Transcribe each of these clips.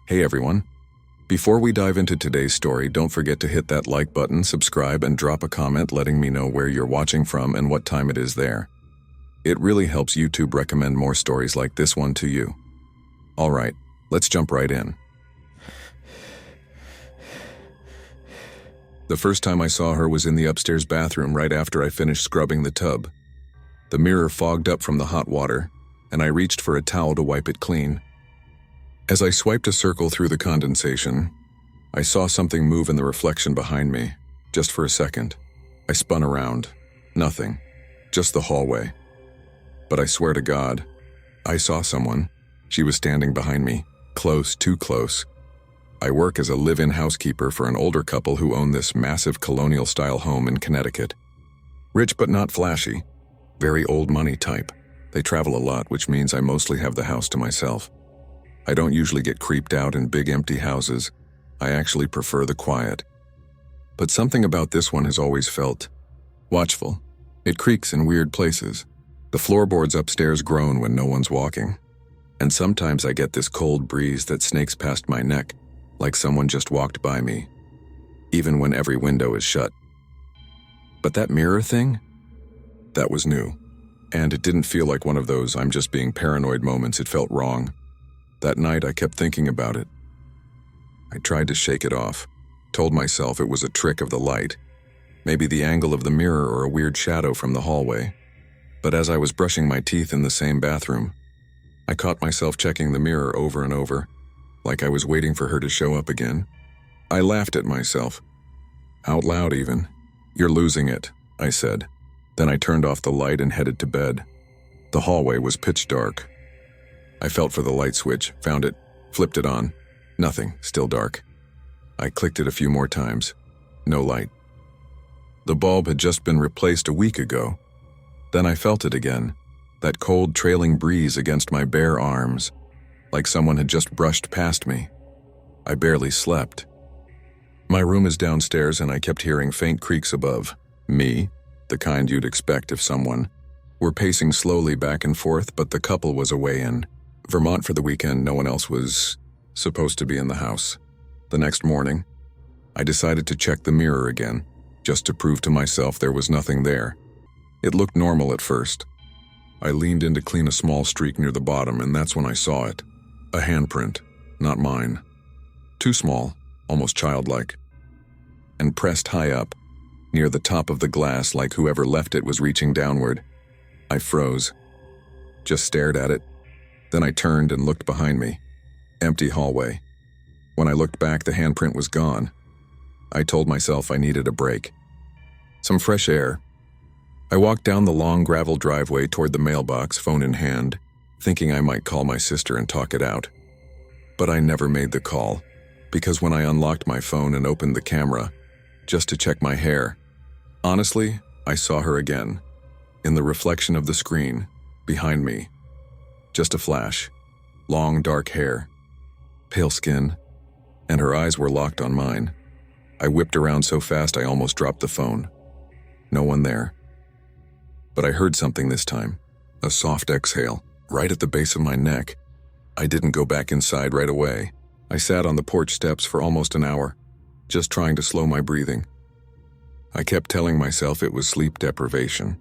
Hey everyone. Before we dive into today's story, don't forget to hit that like button, subscribe, and drop a comment letting me know where you're watching from and what time it is there. It really helps YouTube recommend more stories like this one to you. Alright, let's jump right in. The first time I saw her was in the upstairs bathroom right after I finished scrubbing the tub. The mirror fogged up from the hot water, and I reached for a towel to wipe it clean. As I swiped a circle through the condensation, I saw something move in the reflection behind me, just for a second. I spun around. Nothing. Just the hallway. But I swear to God, I saw someone. She was standing behind me, close, too close. I work as a live-in housekeeper for an older couple who own this massive colonial-style home in Connecticut. Rich but not flashy. Very old money type. They travel a lot, which means I mostly have the house to myself. I don't usually get creeped out in big empty houses. I actually prefer the quiet. But something about this one has always felt watchful. It creaks in weird places. The floorboards upstairs groan when no one's walking. And sometimes I get this cold breeze that snakes past my neck, like someone just walked by me, even when every window is shut. But that mirror thing? That was new. And it didn't feel like one of those I'm just being paranoid moments. It felt wrong. That night I kept thinking about it. I tried to shake it off, told myself it was a trick of the light, maybe the angle of the mirror or a weird shadow from the hallway. But as I was brushing my teeth in the same bathroom, I caught myself checking the mirror over and over, like I was waiting for her to show up again. I laughed at myself, out loud even. "You're losing it," I said. Then I turned off the light and headed to bed. The hallway was pitch dark. I felt for the light switch, found it, flipped it on. Nothing, still dark. I clicked it a few more times. No light. The bulb had just been replaced a week ago. Then I felt it again, that cold trailing breeze against my bare arms, like someone had just brushed past me. I barely slept. My room is downstairs and I kept hearing faint creaks above. Me, the kind you'd expect if someone were pacing slowly back and forth, but the couple was away in Vermont for the weekend. No one else was supposed to be in the house. The next morning, I decided to check the mirror again, just to prove to myself there was nothing there. It looked normal at first. I leaned in to clean a small streak near the bottom, and that's when I saw it. A handprint, not mine. Too small, almost childlike. And pressed high up, near the top of the glass, like whoever left it was reaching downward. I froze. Just stared at it. Then I turned and looked behind me. Empty hallway. When I looked back, the handprint was gone. I told myself I needed a break. Some fresh air. I walked down the long gravel driveway toward the mailbox, phone in hand, thinking I might call my sister and talk it out. But I never made the call, because when I unlocked my phone and opened the camera, just to check my hair, honestly, I saw her again, in the reflection of the screen, behind me. Just a flash. Long, dark hair, pale skin, and her eyes were locked on mine. I whipped around so fast I almost dropped the phone. No one there. But I heard something this time, a soft exhale, right at the base of my neck. I didn't go back inside right away. I sat on the porch steps for almost an hour, just trying to slow my breathing. I kept telling myself it was sleep deprivation,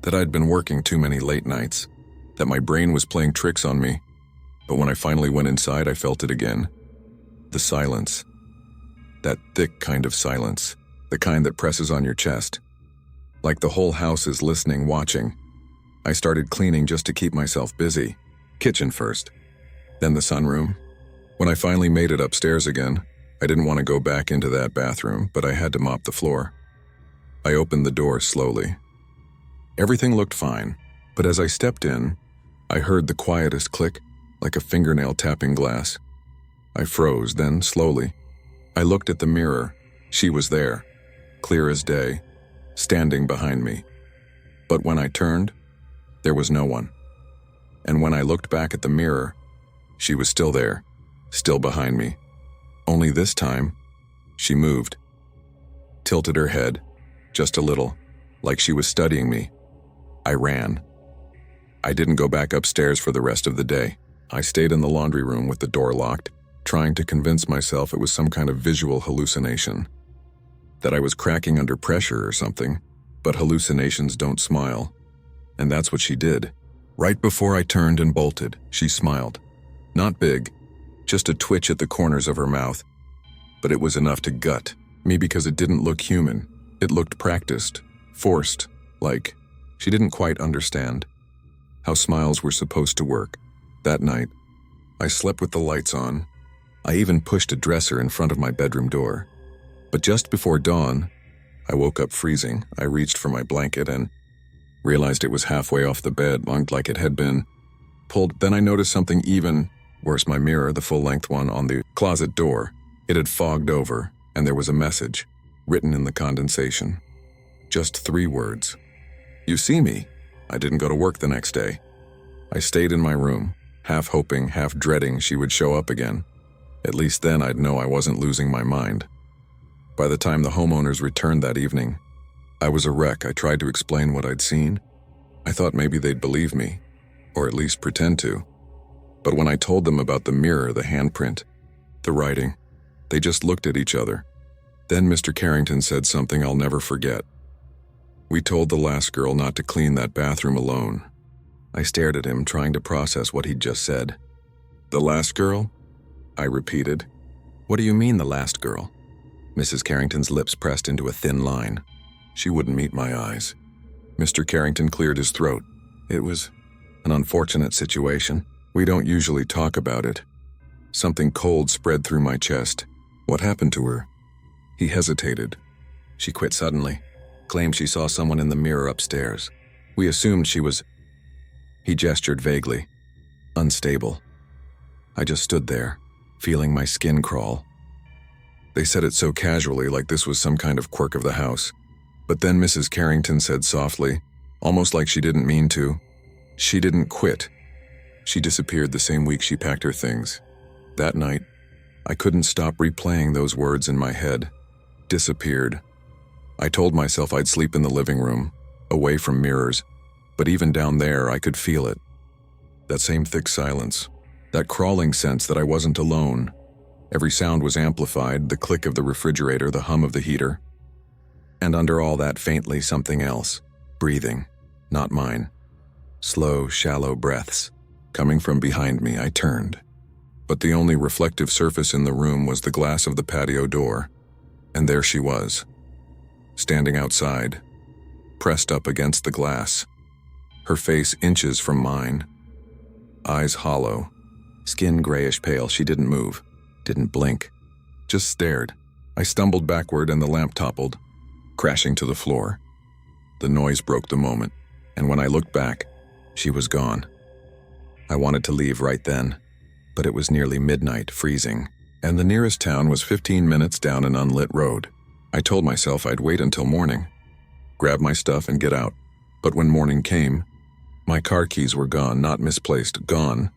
that I'd been working too many late nights, that my brain was playing tricks on me. But when I finally went inside, I felt it again. The silence. That thick kind of silence, the kind that presses on your chest. Like the whole house is listening, watching. I started cleaning just to keep myself busy. Kitchen first, then the sunroom. When I finally made it upstairs again, I didn't want to go back into that bathroom, but I had to mop the floor. I opened the door slowly. Everything looked fine, but as I stepped in, I heard the quietest click, like a fingernail tapping glass. I froze, then slowly, I looked at the mirror. She was there, clear as day, standing behind me. But when I turned, there was no one. And when I looked back at the mirror, she was still there, still behind me. Only this time, she moved. Tilted her head, just a little, like she was studying me. I ran. I didn't go back upstairs for the rest of the day. I stayed in the laundry room with the door locked, trying to convince myself it was some kind of visual hallucination, that I was cracking under pressure or something, but hallucinations don't smile. And that's what she did. Right before I turned and bolted, she smiled. Not big, just a twitch at the corners of her mouth, but it was enough to gut me because it didn't look human. It looked practiced, forced, like she didn't quite understand how smiles were supposed to work. That night, I slept with the lights on. I even pushed a dresser in front of my bedroom door. But just before dawn, I woke up freezing. I reached for my blanket and realized it was halfway off the bed, longed like it had been pulled. Then I noticed something even worse, my mirror, the full-length one on the closet door. It had fogged over, and there was a message, written in the condensation. Just 3 words. "You see me." I didn't go to work the next day. I stayed in my room, half hoping, half dreading she would show up again. At least then I'd know I wasn't losing my mind. By the time the homeowners returned that evening, I was a wreck. I tried to explain what I'd seen. I thought maybe they'd believe me, or at least pretend to. But when I told them about the mirror, the handprint, the writing, they just looked at each other. Then Mr. Carrington said something I'll never forget. "We told the last girl not to clean that bathroom alone." I stared at him, trying to process what he'd just said. "The last girl?" I repeated. "What do you mean, the last girl?" Mrs. Carrington's lips pressed into a thin line. She wouldn't meet my eyes. Mr. Carrington cleared his throat. "It was an unfortunate situation. We don't usually talk about it." Something cold spread through my chest. "What happened to her?" He hesitated. "She quit suddenly. Claimed she saw someone in the mirror upstairs. We assumed she was..." He gestured vaguely. "Unstable." I just stood there, feeling my skin crawl. They said it so casually, like this was some kind of quirk of the house. But then Mrs. Carrington said softly, almost like she didn't mean to, "She didn't quit. She disappeared the same week she packed her things." That night, I couldn't stop replaying those words in my head. Disappeared. I told myself I'd sleep in the living room, away from mirrors, but even down there I could feel it. That same thick silence, that crawling sense that I wasn't alone. Every sound was amplified, the click of the refrigerator, the hum of the heater. And under all that, faintly, something else. Breathing, not mine. Slow, shallow breaths. Coming from behind me, I turned. But the only reflective surface in the room was the glass of the patio door. And there she was, standing outside, pressed up against the glass. Her face inches from mine. Eyes hollow, skin grayish pale. She didn't move, didn't blink, just stared. I stumbled backward and the lamp toppled, crashing to the floor. The noise broke the moment, and when I looked back, she was gone. I wanted to leave right then, but it was nearly midnight, freezing, and the nearest town was 15 minutes down an unlit road. I told myself I'd wait until morning, grab my stuff and get out. But when morning came, my car keys were gone, not misplaced, gone.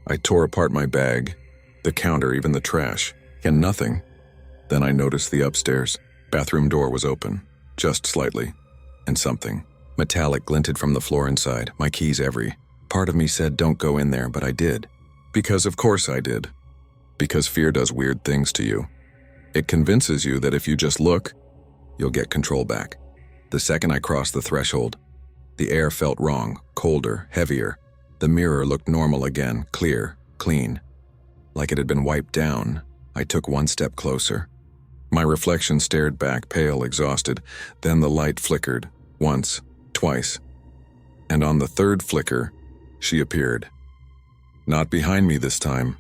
I tore apart my bag, the counter, even the trash, and nothing. Then I noticed the upstairs bathroom door was open, just slightly, and something metallic glinted from the floor inside, my keys every. Part of me said don't go in there, but I did. Because of course I did. Because fear does weird things to you. It convinces you that if you just look, you'll get control back. The second I crossed the threshold, the air felt wrong, colder, heavier. The mirror looked normal again, clear, clean. Like it had been wiped down. I took one step closer. My reflection stared back, pale, exhausted. Then the light flickered, once, twice. And on the third flicker, she appeared. Not behind me this time.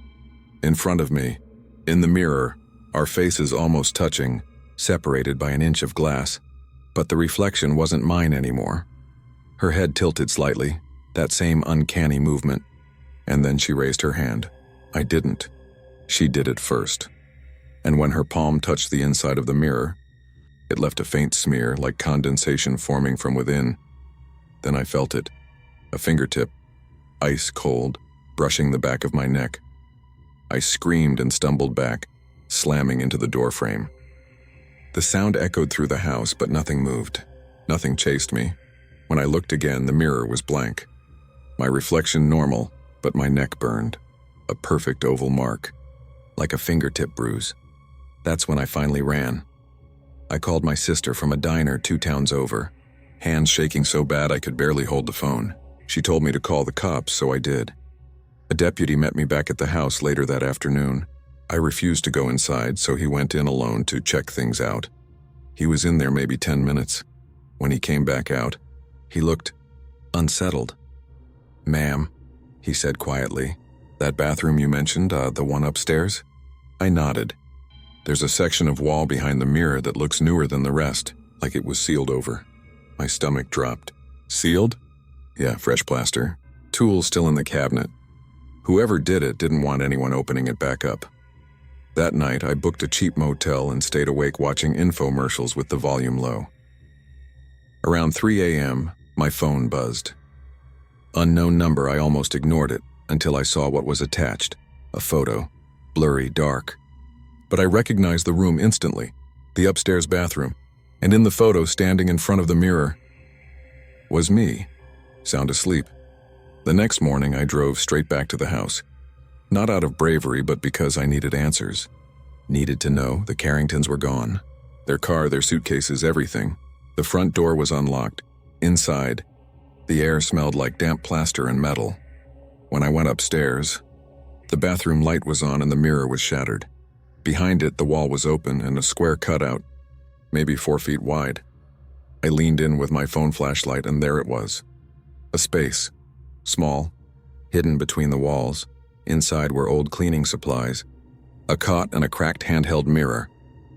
In front of me. In the mirror, our faces almost touching, separated by an inch of glass. But the reflection wasn't mine anymore. Her head tilted slightly, that same uncanny movement. And then she raised her hand. I didn't. She did it first. And when her palm touched the inside of the mirror, it left a faint smear like condensation forming from within. Then I felt it. A fingertip, ice cold, brushing the back of my neck. I screamed and stumbled back, slamming into the doorframe. The sound echoed through the house, but nothing moved. Nothing chased me. When I looked again, the mirror was blank. My reflection normal, but my neck burned. A perfect oval mark. like a fingertip bruise. That's when I finally ran. I called my sister from a diner 2 towns over, hands shaking so bad I could barely hold the phone. She told me to call the cops, so I did. A deputy met me back at the house later that afternoon. I refused to go inside, so he went in alone to check things out. He was in there maybe 10 minutes. When he came back out, he looked unsettled. "Ma'am," he said quietly, "that bathroom you mentioned, the one upstairs?" I nodded. There's a section of wall behind the mirror that looks newer than the rest, like it was sealed over. My stomach dropped. Sealed? Yeah, fresh plaster. Tools still in the cabinet. Whoever did it didn't want anyone opening it back up. That night, I booked a cheap motel and stayed awake watching infomercials with the volume low. Around 3 a.m., my phone buzzed. Unknown number, I almost ignored it until I saw what was attached. A photo. Blurry, dark. But I recognized the room instantly. The upstairs bathroom. And in the photo, standing in front of the mirror, was me, sound asleep. The next morning, I drove straight back to the house. Not out of bravery, but because I needed answers. Needed to know the Carringtons were gone. Their car, their suitcases, everything. The front door was unlocked. Inside, the air smelled like damp plaster and metal. When I went upstairs, the bathroom light was on and the mirror was shattered. Behind it, the wall was open and a square cutout, maybe 4 feet wide. I leaned in with my phone flashlight and there it was. A space. Small, hidden between the walls. Inside were old cleaning supplies, a cot and a cracked handheld mirror,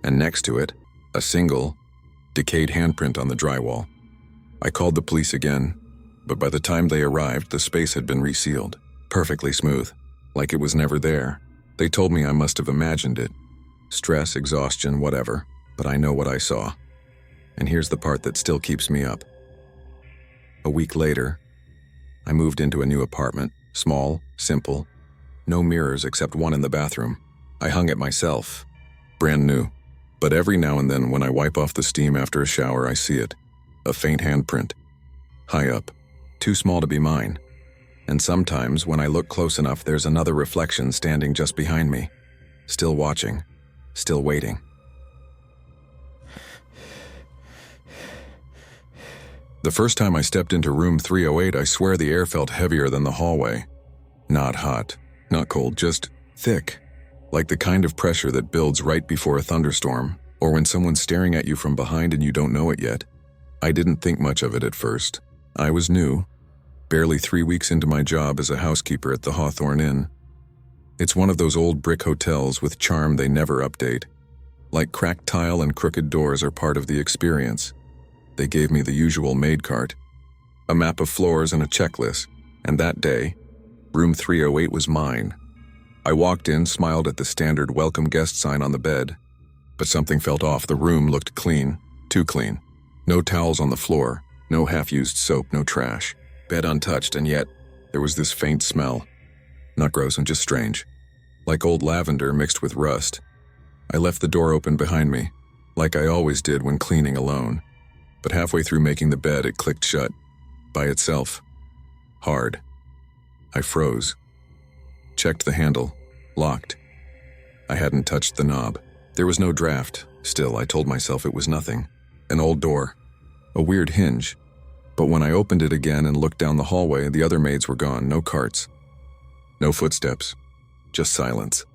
and next to it, a single, decayed handprint on the drywall. I called the police again, but by the time they arrived, the space had been resealed, perfectly smooth, like it was never there. They told me I must have imagined it. Stress, exhaustion, whatever, but I know what I saw. And here's the part that still keeps me up. A week later, I moved into a new apartment, small, simple, no mirrors except one in the bathroom. I hung it myself, brand new. But every now and then when I wipe off the steam after a shower, I see it. A faint handprint. High up. Too small to be mine. And sometimes when I look close enough, there's another reflection standing just behind me. Still watching. Still waiting. The first time I stepped into room 308, I swear the air felt heavier than the hallway. Not hot. Not cold, just thick, like the kind of pressure that builds right before a thunderstorm, or when someone's staring at you from behind and you don't know it yet. I didn't think much of it at first. I was new, barely 3 weeks into my job as a housekeeper at the Hawthorne Inn. It's one of those old brick hotels with charm they never update. Like cracked tile and crooked doors are part of the experience. They gave me the usual maid cart, a map of floors and a checklist, and that day, room 308 was mine. I walked in, smiled at the standard welcome guest sign on the bed, but something felt off. The room looked clean, too clean. No towels on the floor, no half-used soap, no trash. Bed untouched, and yet there was this faint smell. Not gross and just strange. Like old lavender mixed with rust. I left the door open behind me, like I always did when cleaning alone. But halfway through making the bed, it clicked shut. By itself. Hard. I froze. Checked the handle. Locked. I hadn't touched the knob. There was no draft. Still, I told myself it was nothing. An old door. A weird hinge. But when I opened it again and looked down the hallway, the other maids were gone. No carts. No footsteps. Just silence.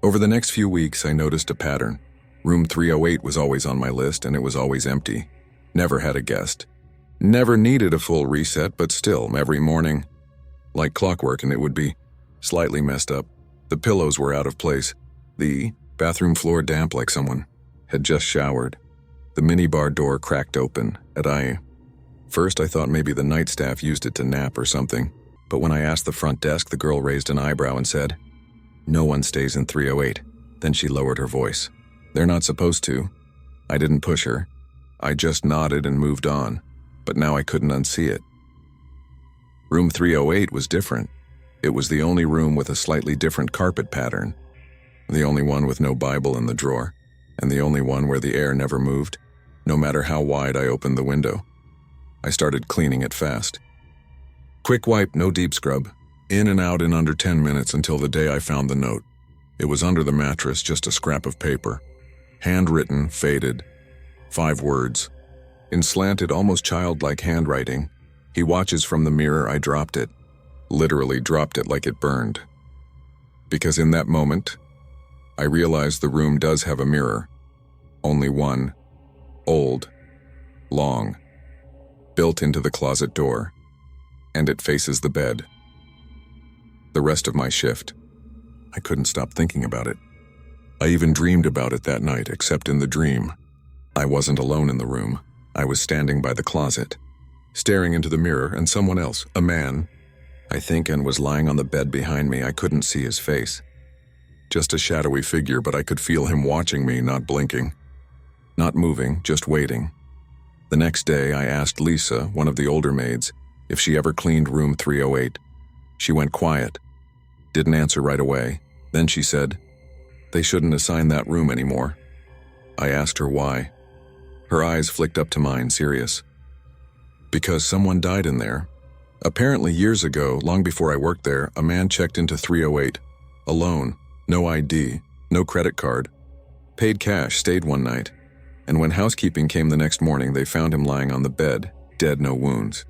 Over the next few weeks, I noticed a pattern. Room 308 was always on my list, and it was always empty. Never had a guest. Never needed a full reset, but still, every morning, like clockwork, and it would be slightly messed up. The pillows were out of place. The bathroom floor damp like someone had just showered. The minibar door cracked open, and First, I thought maybe the night staff used it to nap or something, but when I asked the front desk, the girl raised an eyebrow and said, "No one stays in 308. Then she lowered her voice. "They're not supposed to." I didn't push her. I just nodded and moved on, but now I couldn't unsee it. Room 308 was different. It was the only room with a slightly different carpet pattern, the only one with no Bible in the drawer, and the only one where the air never moved, no matter how wide I opened the window. I started cleaning it fast. Quick wipe, no deep scrub. In and out in under 10 minutes until the day I found the note. It was under the mattress, just a scrap of paper. Handwritten, faded. 5 words. In slanted, almost childlike handwriting. He watches from the mirror. I dropped it. Literally dropped it like it burned. Because in that moment, I realized the room does have a mirror. Only one. Old. Long. Built into the closet door. And it faces the bed. The rest of my shift, I couldn't stop thinking about it. I even dreamed about it that night, except in the dream. I wasn't alone in the room. I was standing by the closet, staring into the mirror, and someone else, a man, I think, and was lying on the bed behind me. I couldn't see his face. Just a shadowy figure, but I could feel him watching me, not blinking. Not moving, just waiting. The next day, I asked Lisa, one of the older maids, if she ever cleaned room 308. She went quiet. Didn't answer right away. Then she said, "They shouldn't assign that room anymore." I asked her why. Her eyes flicked up to mine, serious. Because someone died in there. Apparently years ago, long before I worked there, a man checked into 308. Alone, no ID, no credit card. Paid cash, stayed one night. And when housekeeping came the next morning, they found him lying on the bed, dead, no wounds.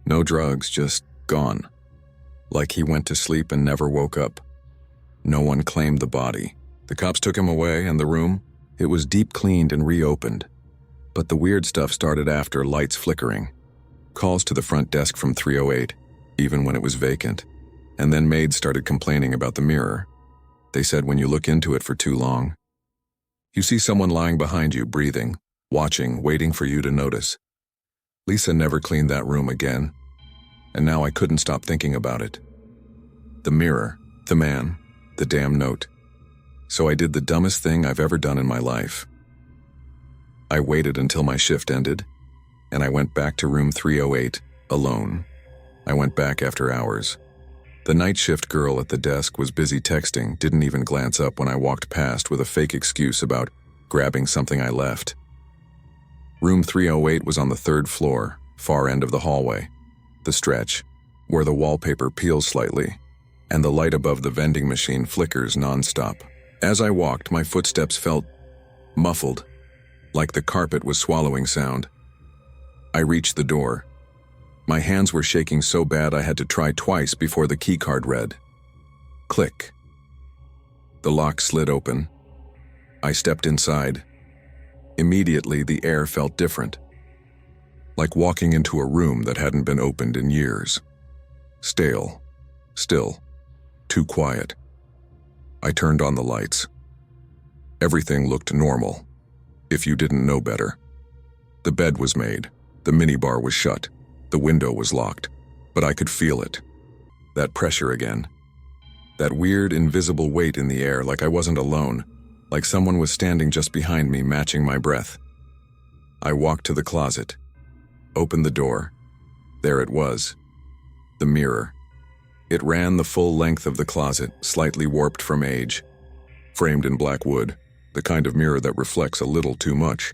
No drugs, just gone. Like he went to sleep and never woke up. No one claimed the body. The cops took him away, and the room, it was deep cleaned and reopened. But the weird stuff started after, lights flickering. Calls to the front desk from 308, even when it was vacant. And then maids started complaining about the mirror. They said when you look into it for too long, you see someone lying behind you, breathing, watching, waiting for you to notice. Lisa never cleaned that room again. And now I couldn't stop thinking about it. The mirror, the man, the damn note. So I did the dumbest thing I've ever done in my life. I waited until my shift ended, and I went back to room 308, alone. I went back after hours. The night shift girl at the desk was busy texting, didn't even glance up when I walked past with a fake excuse about grabbing something I left. Room 308 was on the 3rd floor, far end of the hallway. The stretch, where the wallpaper peels slightly, and the light above the vending machine flickers nonstop. As I walked, my footsteps felt muffled, like the carpet was swallowing sound. I reached the door. My hands were shaking so bad I had to try twice before the keycard read. Click. The lock slid open. I stepped inside. Immediately, the air felt different. Like walking into a room that hadn't been opened in years. Stale. Still. Too quiet. I turned on the lights. Everything looked normal, if you didn't know better. The bed was made. The minibar was shut. The window was locked. But I could feel it. That pressure again. That weird, invisible weight in the air, like I wasn't alone, like someone was standing just behind me, matching my breath. I walked to the closet. Opened the door. There it was. The mirror. It ran the full length of the closet, slightly warped from age. Framed in black wood, the kind of mirror that reflects a little too much.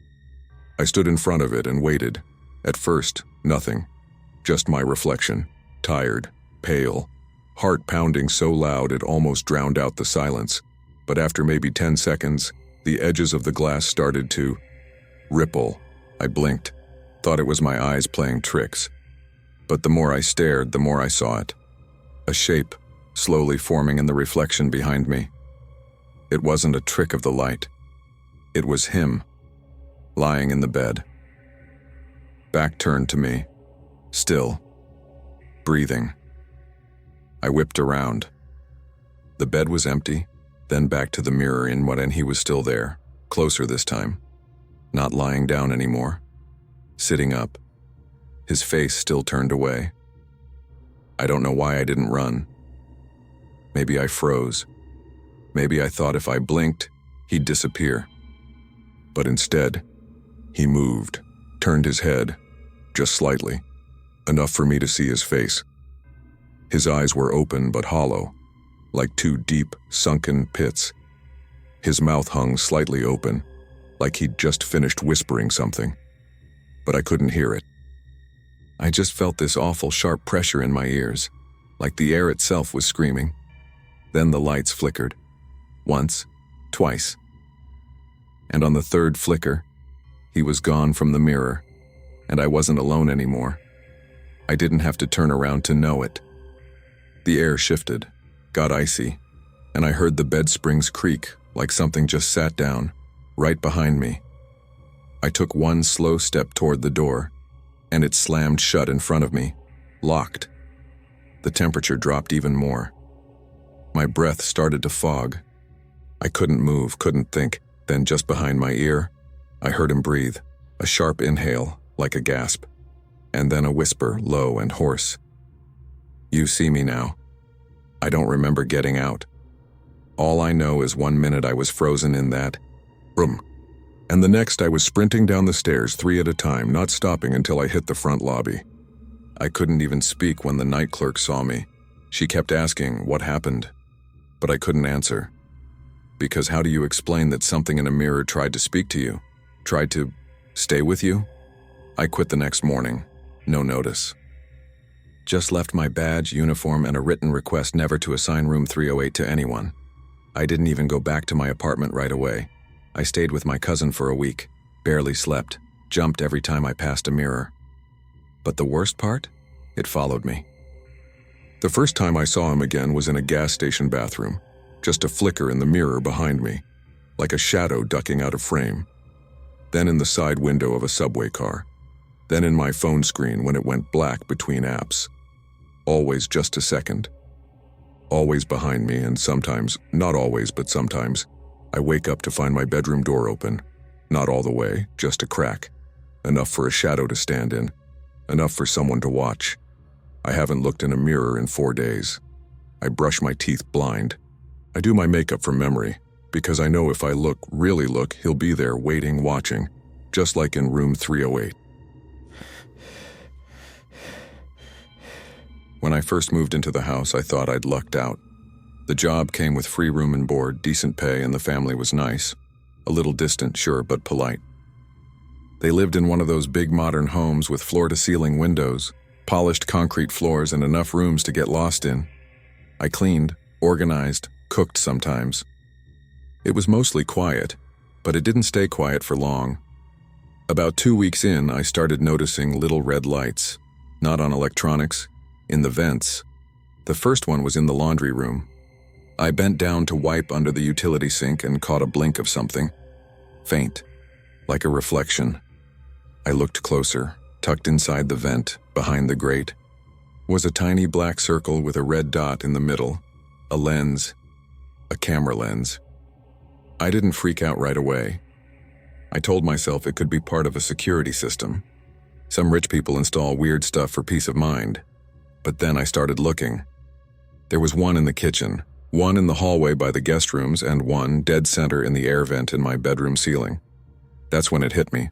I stood in front of it and waited. At first, nothing. Just my reflection. Tired, pale, heart pounding so loud it almost drowned out the silence. But after maybe 10 seconds, the edges of the glass started to ripple. I blinked. Thought it was my eyes playing tricks. But the more I stared, the more I saw it. A shape, slowly forming in the reflection behind me. It wasn't a trick of the light. It was him, lying in the bed. Back turned to me, still, breathing. I whipped around. The bed was empty, then back to the mirror and he was still there, closer this time. Not lying down anymore. Sitting up. His face still turned away. I don't know why I didn't run. Maybe I froze. Maybe I thought if I blinked, he'd disappear. But instead, he moved, turned his head, just slightly, enough for me to see his face. His eyes were open but hollow, like 2 deep, sunken pits. His mouth hung slightly open, like he'd just finished whispering something. But I couldn't hear it. I just felt this awful sharp pressure in my ears, like the air itself was screaming. Then the lights flickered. Once, twice. And on the third flicker, he was gone from the mirror, and I wasn't alone anymore. I didn't have to turn around to know it. The air shifted, got icy, and I heard the bed springs creak like something just sat down, right behind me. I took one slow step toward the door, and it slammed shut in front of me, locked. The temperature dropped even more. My breath started to fog. I couldn't move, couldn't think. Then just behind my ear, I heard him breathe, a sharp inhale, like a gasp, and then a whisper, low and hoarse. "You see me now." I don't remember getting out. All I know is 1 minute I was frozen in that room, and the next I was sprinting down the stairs 3 at a time, not stopping until I hit the front lobby. I couldn't even speak when the night clerk saw me. She kept asking what happened, but I couldn't answer. Because how do you explain that something in a mirror tried to speak to you? Tried to stay with you? I quit the next morning. No notice. Just left my badge, uniform, and a written request never to assign room 308 to anyone. I didn't even go back to my apartment right away. I stayed with my cousin for a week, barely slept, jumped every time I passed a mirror. But the worst part? It followed me. The first time I saw him again was in a gas station bathroom, just a flicker in the mirror behind me, like a shadow ducking out of frame. Then in the side window of a subway car. Then in my phone screen when it went black between apps. Always just a second. Always behind me, and sometimes, not always, but sometimes, I wake up to find my bedroom door open. Not all the way, just a crack. Enough for a shadow to stand in. Enough for someone to watch. I haven't looked in a mirror in 4 days. I brush my teeth blind. I do my makeup from memory, because I know if I look, really look, he'll be there waiting, watching, just like in room 308. When I first moved into the house, I thought I'd lucked out. The job came with free room and board, decent pay, and the family was nice. A little distant, sure, but polite. They lived in one of those big modern homes with floor-to-ceiling windows, polished concrete floors, and enough rooms to get lost in. I cleaned, organized, cooked sometimes. It was mostly quiet, but it didn't stay quiet for long. About 2 weeks in, I started noticing little red lights, not on electronics, in the vents. The first one was in the laundry room. I bent down to wipe under the utility sink and caught a blink of something. Faint, like a reflection. I looked closer. Tucked inside the vent, behind the grate, was a tiny black circle with a red dot in the middle, a lens, a camera lens. I didn't freak out right away. I told myself it could be part of a security system. Some rich people install weird stuff for peace of mind. But then I started looking. There was one in the kitchen, one in the hallway by the guest rooms, and one dead center in the air vent in my bedroom ceiling. That's when it hit me.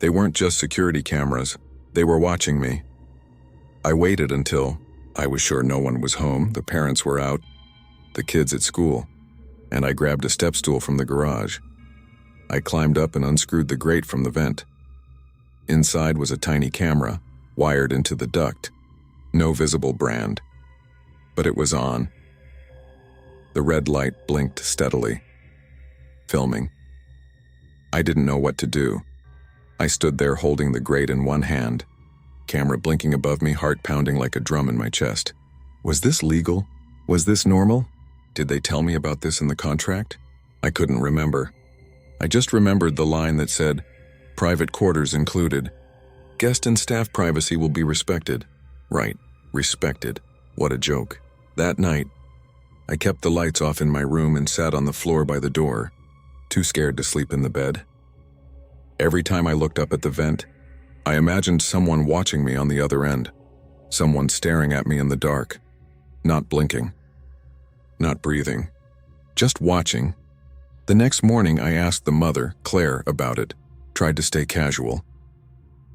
They weren't just security cameras, they were watching me. I waited until I was sure no one was home, the parents were out, the kids at school, and I grabbed a step stool from the garage. I climbed up and unscrewed the grate from the vent. Inside was a tiny camera, wired into the duct. No visible brand. But it was on. The red light blinked steadily. Filming. I didn't know what to do. I stood there holding the grate in one hand, camera blinking above me, heart pounding like a drum in my chest. Was this legal? Was this normal? Did they tell me about this in the contract? I couldn't remember. I just remembered the line that said, "Private quarters included. Guest and staff privacy will be respected." Right, respected. What a joke. That night, I kept the lights off in my room and sat on the floor by the door, too scared to sleep in the bed. Every time I looked up at the vent, I imagined someone watching me on the other end, someone staring at me in the dark, not blinking, not breathing, just watching. The next morning I asked the mother, Claire, about it, tried to stay casual.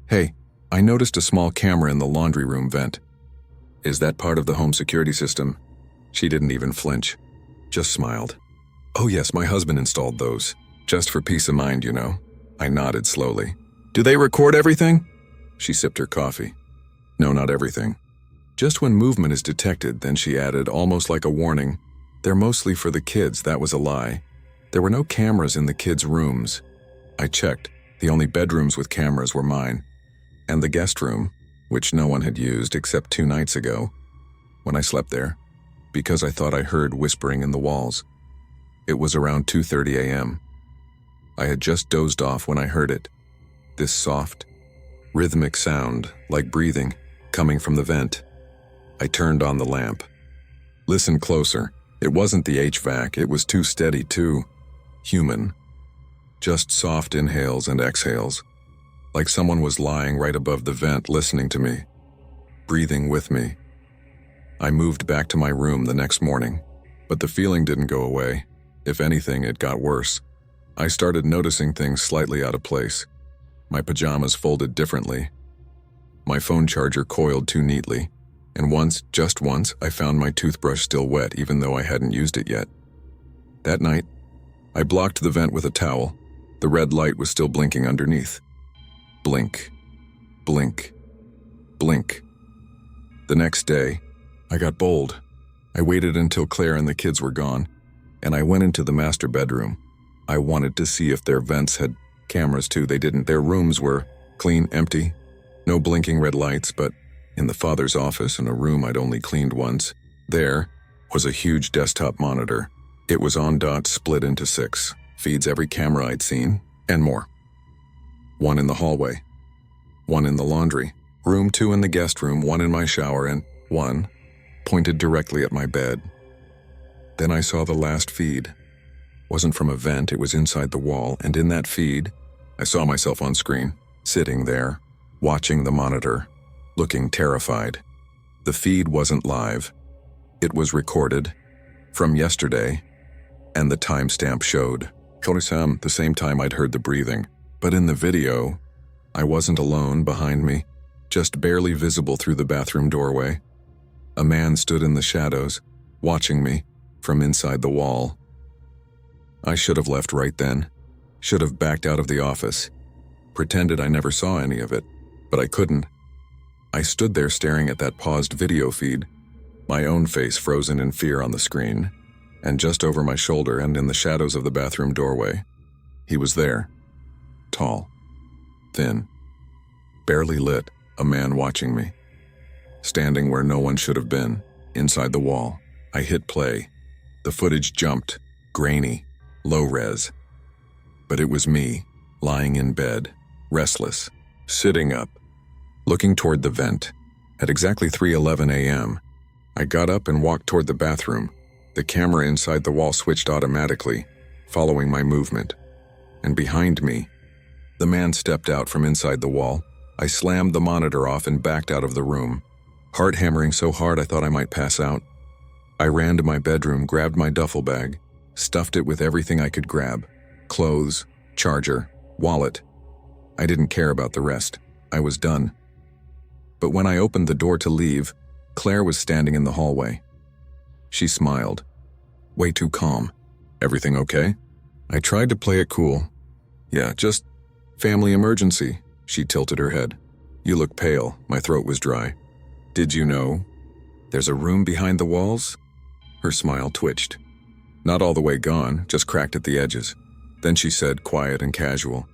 "Hey, I noticed a small camera in the laundry room vent. Is that part of the home security system?" She didn't even flinch, just smiled. "Oh yes, my husband installed those, just for peace of mind, you know." I nodded slowly. "Do they record everything?" She sipped her coffee. "No, not everything. Just when movement is detected," then she added, almost like a warning, They're mostly for the kids, that was a lie. There were no cameras in the kids' rooms. I checked. The only bedrooms with cameras were mine. And the guest room, which no one had used except 2 nights ago, when I slept there, because I thought I heard whispering in the walls. It was around 2:30 a.m. I had just dozed off when I heard it. This soft, rhythmic sound, like breathing, coming from the vent. I turned on the lamp. Listened closer. It wasn't the HVAC, it was too steady, too human. Just soft inhales and exhales, like someone was lying right above the vent listening to me, breathing with me. I moved back to my room the next morning, but the feeling didn't go away. If anything, it got worse. I started noticing things slightly out of place. My pajamas folded differently. My phone charger coiled too neatly. And once, just once, I found my toothbrush still wet even though I hadn't used it yet. That night, I blocked the vent with a towel. The red light was still blinking underneath. Blink, blink, blink. The next day, I got bold. I waited until Claire and the kids were gone, and I went into the master bedroom. I wanted to see if their vents had cameras too. They didn't. Their rooms were clean, empty, no blinking red lights, but in the father's office, in a room I'd only cleaned once, there was a huge desktop monitor. It was on dot, split into 6, feeds every camera I'd seen, and more. 1 in the hallway, 1 in the laundry, room 2 in the guest room, 1 in my shower, and 1 pointed directly at my bed. Then I saw the last feed. Wasn't from a vent, it was inside the wall, and in that feed, I saw myself on screen, sitting there, watching the monitor, looking terrified. The feed wasn't live. It was recorded from yesterday, and the timestamp showed the same time I'd heard the breathing. But in the video, I wasn't alone behind me, just barely visible through the bathroom doorway. A man stood in the shadows, watching me from inside the wall. I should have left right then, should have backed out of the office, pretended I never saw any of it, but I couldn't. I stood there staring at that paused video feed, my own face frozen in fear on the screen, and just over my shoulder and in the shadows of the bathroom doorway, he was there. Tall, thin, barely lit, a man watching me. Standing where no one should have been, inside the wall. I hit play. The footage jumped, grainy, low res. But it was me, lying in bed, restless, sitting up, looking toward the vent. At exactly 3:11 a.m., I got up and walked toward the bathroom. The camera inside the wall switched automatically, following my movement. And behind me, the man stepped out from inside the wall. I slammed the monitor off and backed out of the room, heart hammering so hard I thought I might pass out. I ran to my bedroom, grabbed my duffel bag, stuffed it with everything I could grab: clothes, charger, wallet. I didn't care about the rest. I was done. But when I opened the door to leave, Claire was standing in the hallway. She smiled. Way too calm. Everything okay? I tried to play it cool. Yeah, just family emergency. She tilted her head. You look pale. My throat was dry. Did you know there's a room behind the walls? Her smile twitched. Not all the way gone, just cracked at the edges. Then she said, quiet and casual,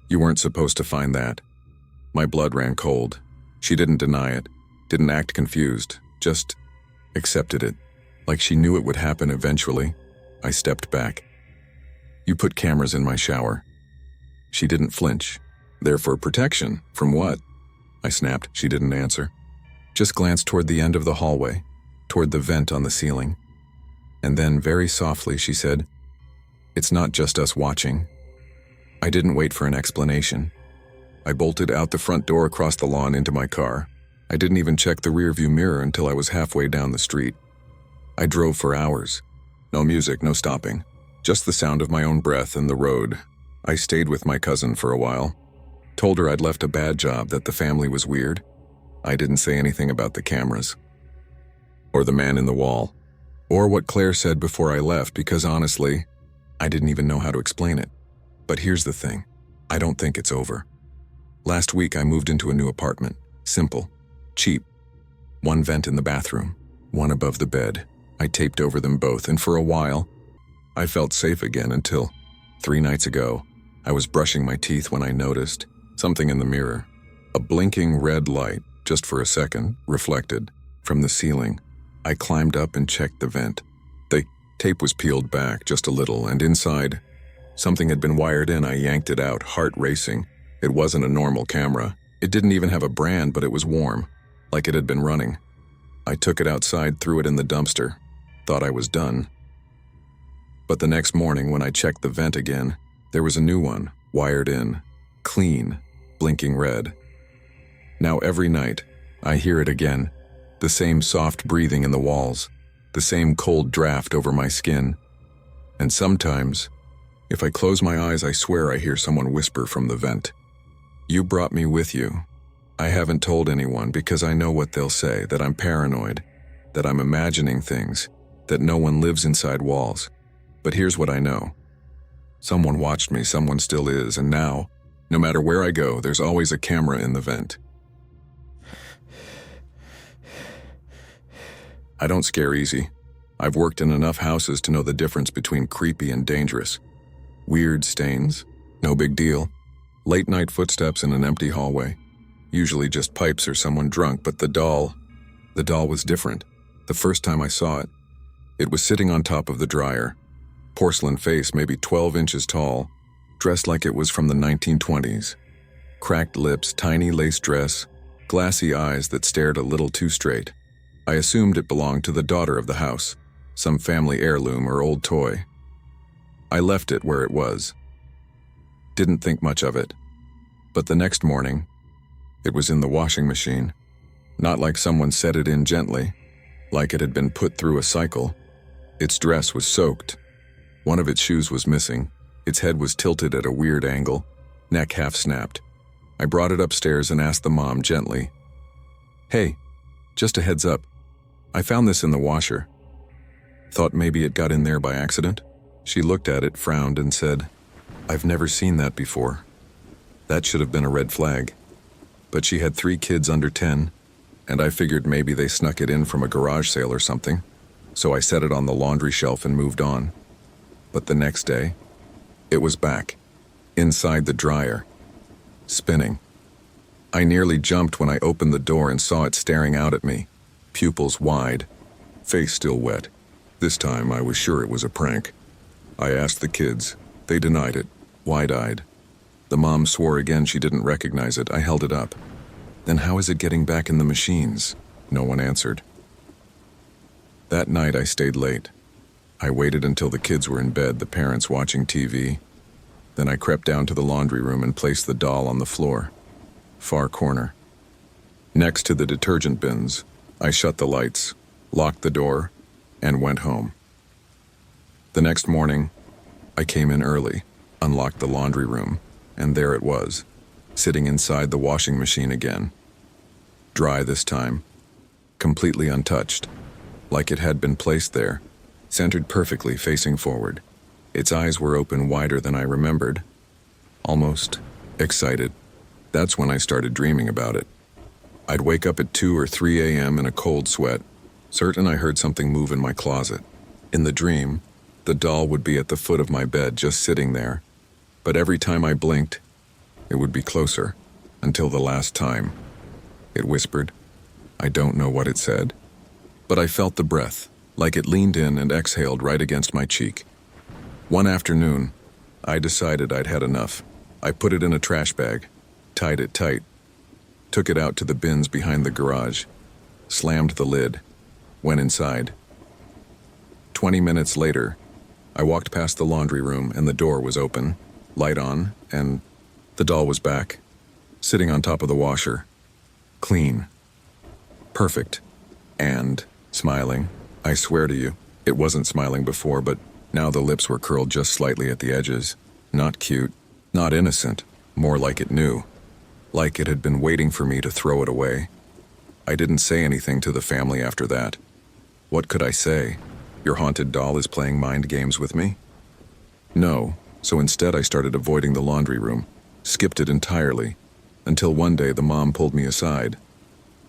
you weren't supposed to find that. My blood ran cold. She didn't deny it, didn't act confused, just accepted it, like she knew it would happen eventually. I stepped back. You put cameras in my shower. She didn't flinch. They're for protection. From what? I snapped. She didn't answer. Just glanced toward the end of the hallway, toward the vent on the ceiling. And then, very softly, she said, it's not just us watching. I didn't wait for an explanation. I bolted out the front door across the lawn into my car. I didn't even check the rearview mirror until I was halfway down the street. I drove for hours. No music, no stopping. Just the sound of my own breath and the road. I stayed with my cousin for a while. Told her I'd left a bad job, that the family was weird. I didn't say anything about the cameras. Or the man in the wall. Or what Claire said before I left, because honestly, I didn't even know how to explain it. But here's the thing. I don't think it's over. Last week I moved into a new apartment. Simple. Cheap. 1 vent in the bathroom. 1 above the bed. I taped over them both, and for a while, I felt safe again until 3 nights ago, I was brushing my teeth when I noticed something in the mirror. A blinking red light, just for a second, reflected from the ceiling. I climbed up and checked the vent. The tape was peeled back just a little, and inside, something had been wired in. I yanked it out, heart racing. It wasn't a normal camera. It didn't even have a brand, but it was warm, like it had been running. I took it outside, threw it in the dumpster, thought I was done. But the next morning, when I checked the vent again, there was a new one, wired in, clean, blinking red. Now every night, I hear it again, the same soft breathing in the walls, the same cold draft over my skin. And sometimes, if I close my eyes, I swear I hear someone whisper from the vent. "You brought me with you." I haven't told anyone because I know what they'll say, that I'm paranoid, that I'm imagining things, that no one lives inside walls. But here's what I know. Someone watched me, someone still is, and now, no matter where I go, there's always a camera in the vent. I don't scare easy. I've worked in enough houses to know the difference between creepy and dangerous. Weird stains, no big deal. Late night footsteps in an empty hallway. Usually just pipes or someone drunk, but the doll was different. The first time I saw it, it was sitting on top of the dryer. Porcelain face, maybe 12 inches tall, dressed like it was from the 1920s. Cracked lips, tiny lace dress, glassy eyes that stared a little too straight. I assumed it belonged to the daughter of the house, some family heirloom or old toy. I left it where it was. Didn't think much of it. But the next morning, it was in the washing machine. Not like someone set it in gently, like it had been put through a cycle. Its dress was soaked. One of its shoes was missing. Its head was tilted at a weird angle, neck half snapped. I brought it upstairs and asked the mom gently, "Hey, just a heads up. I found this in the washer. Thought maybe it got in there by accident." She looked at it, frowned, and said, "I've never seen that before. That should have been a red flag." But she had 3 kids under 10, and I figured maybe they snuck it in from a garage sale or something, so I set it on the laundry shelf and moved on. But the next day, it was back, inside the dryer, spinning. I nearly jumped when I opened the door and saw it staring out at me, pupils wide, face still wet. This time I was sure it was a prank. I asked the kids. They denied it, wide-eyed. The mom swore again she didn't recognize it. I held it up. "Then how is it getting back in the machines?" No one answered. That night I stayed late. I waited until the kids were in bed, the parents watching TV. Then I crept down to the laundry room and placed the doll on the floor, far corner. Next to the detergent bins, I shut the lights, locked the door, and went home. The next morning, I came in early, unlocked the laundry room, and there it was, sitting inside the washing machine again. Dry this time, completely untouched, like it had been placed there, centered perfectly, facing forward. Its eyes were open wider than I remembered, almost excited. That's when I started dreaming about it. I'd wake up at 2 or 3 a.m. in a cold sweat, certain I heard something move in my closet. In the dream, the doll would be at the foot of my bed, just sitting there. But every time I blinked, it would be closer, until the last time. It whispered. I don't know what it said, but I felt the breath, like it leaned in and exhaled right against my cheek. One afternoon, I decided I'd had enough. I put it in a trash bag, tied it tight, took it out to the bins behind the garage, slammed the lid, went inside. 20 minutes later, I walked past the laundry room and the door was open, light on, and the doll was back, sitting on top of the washer, clean, perfect, and smiling. I swear to you, it wasn't smiling before, but now the lips were curled just slightly at the edges. Not cute, not innocent, more like it knew. Like it had been waiting for me to throw it away. I didn't say anything to the family after that. What could I say? Your haunted doll is playing mind games with me? No, so instead I started avoiding the laundry room, skipped it entirely, until one day the mom pulled me aside.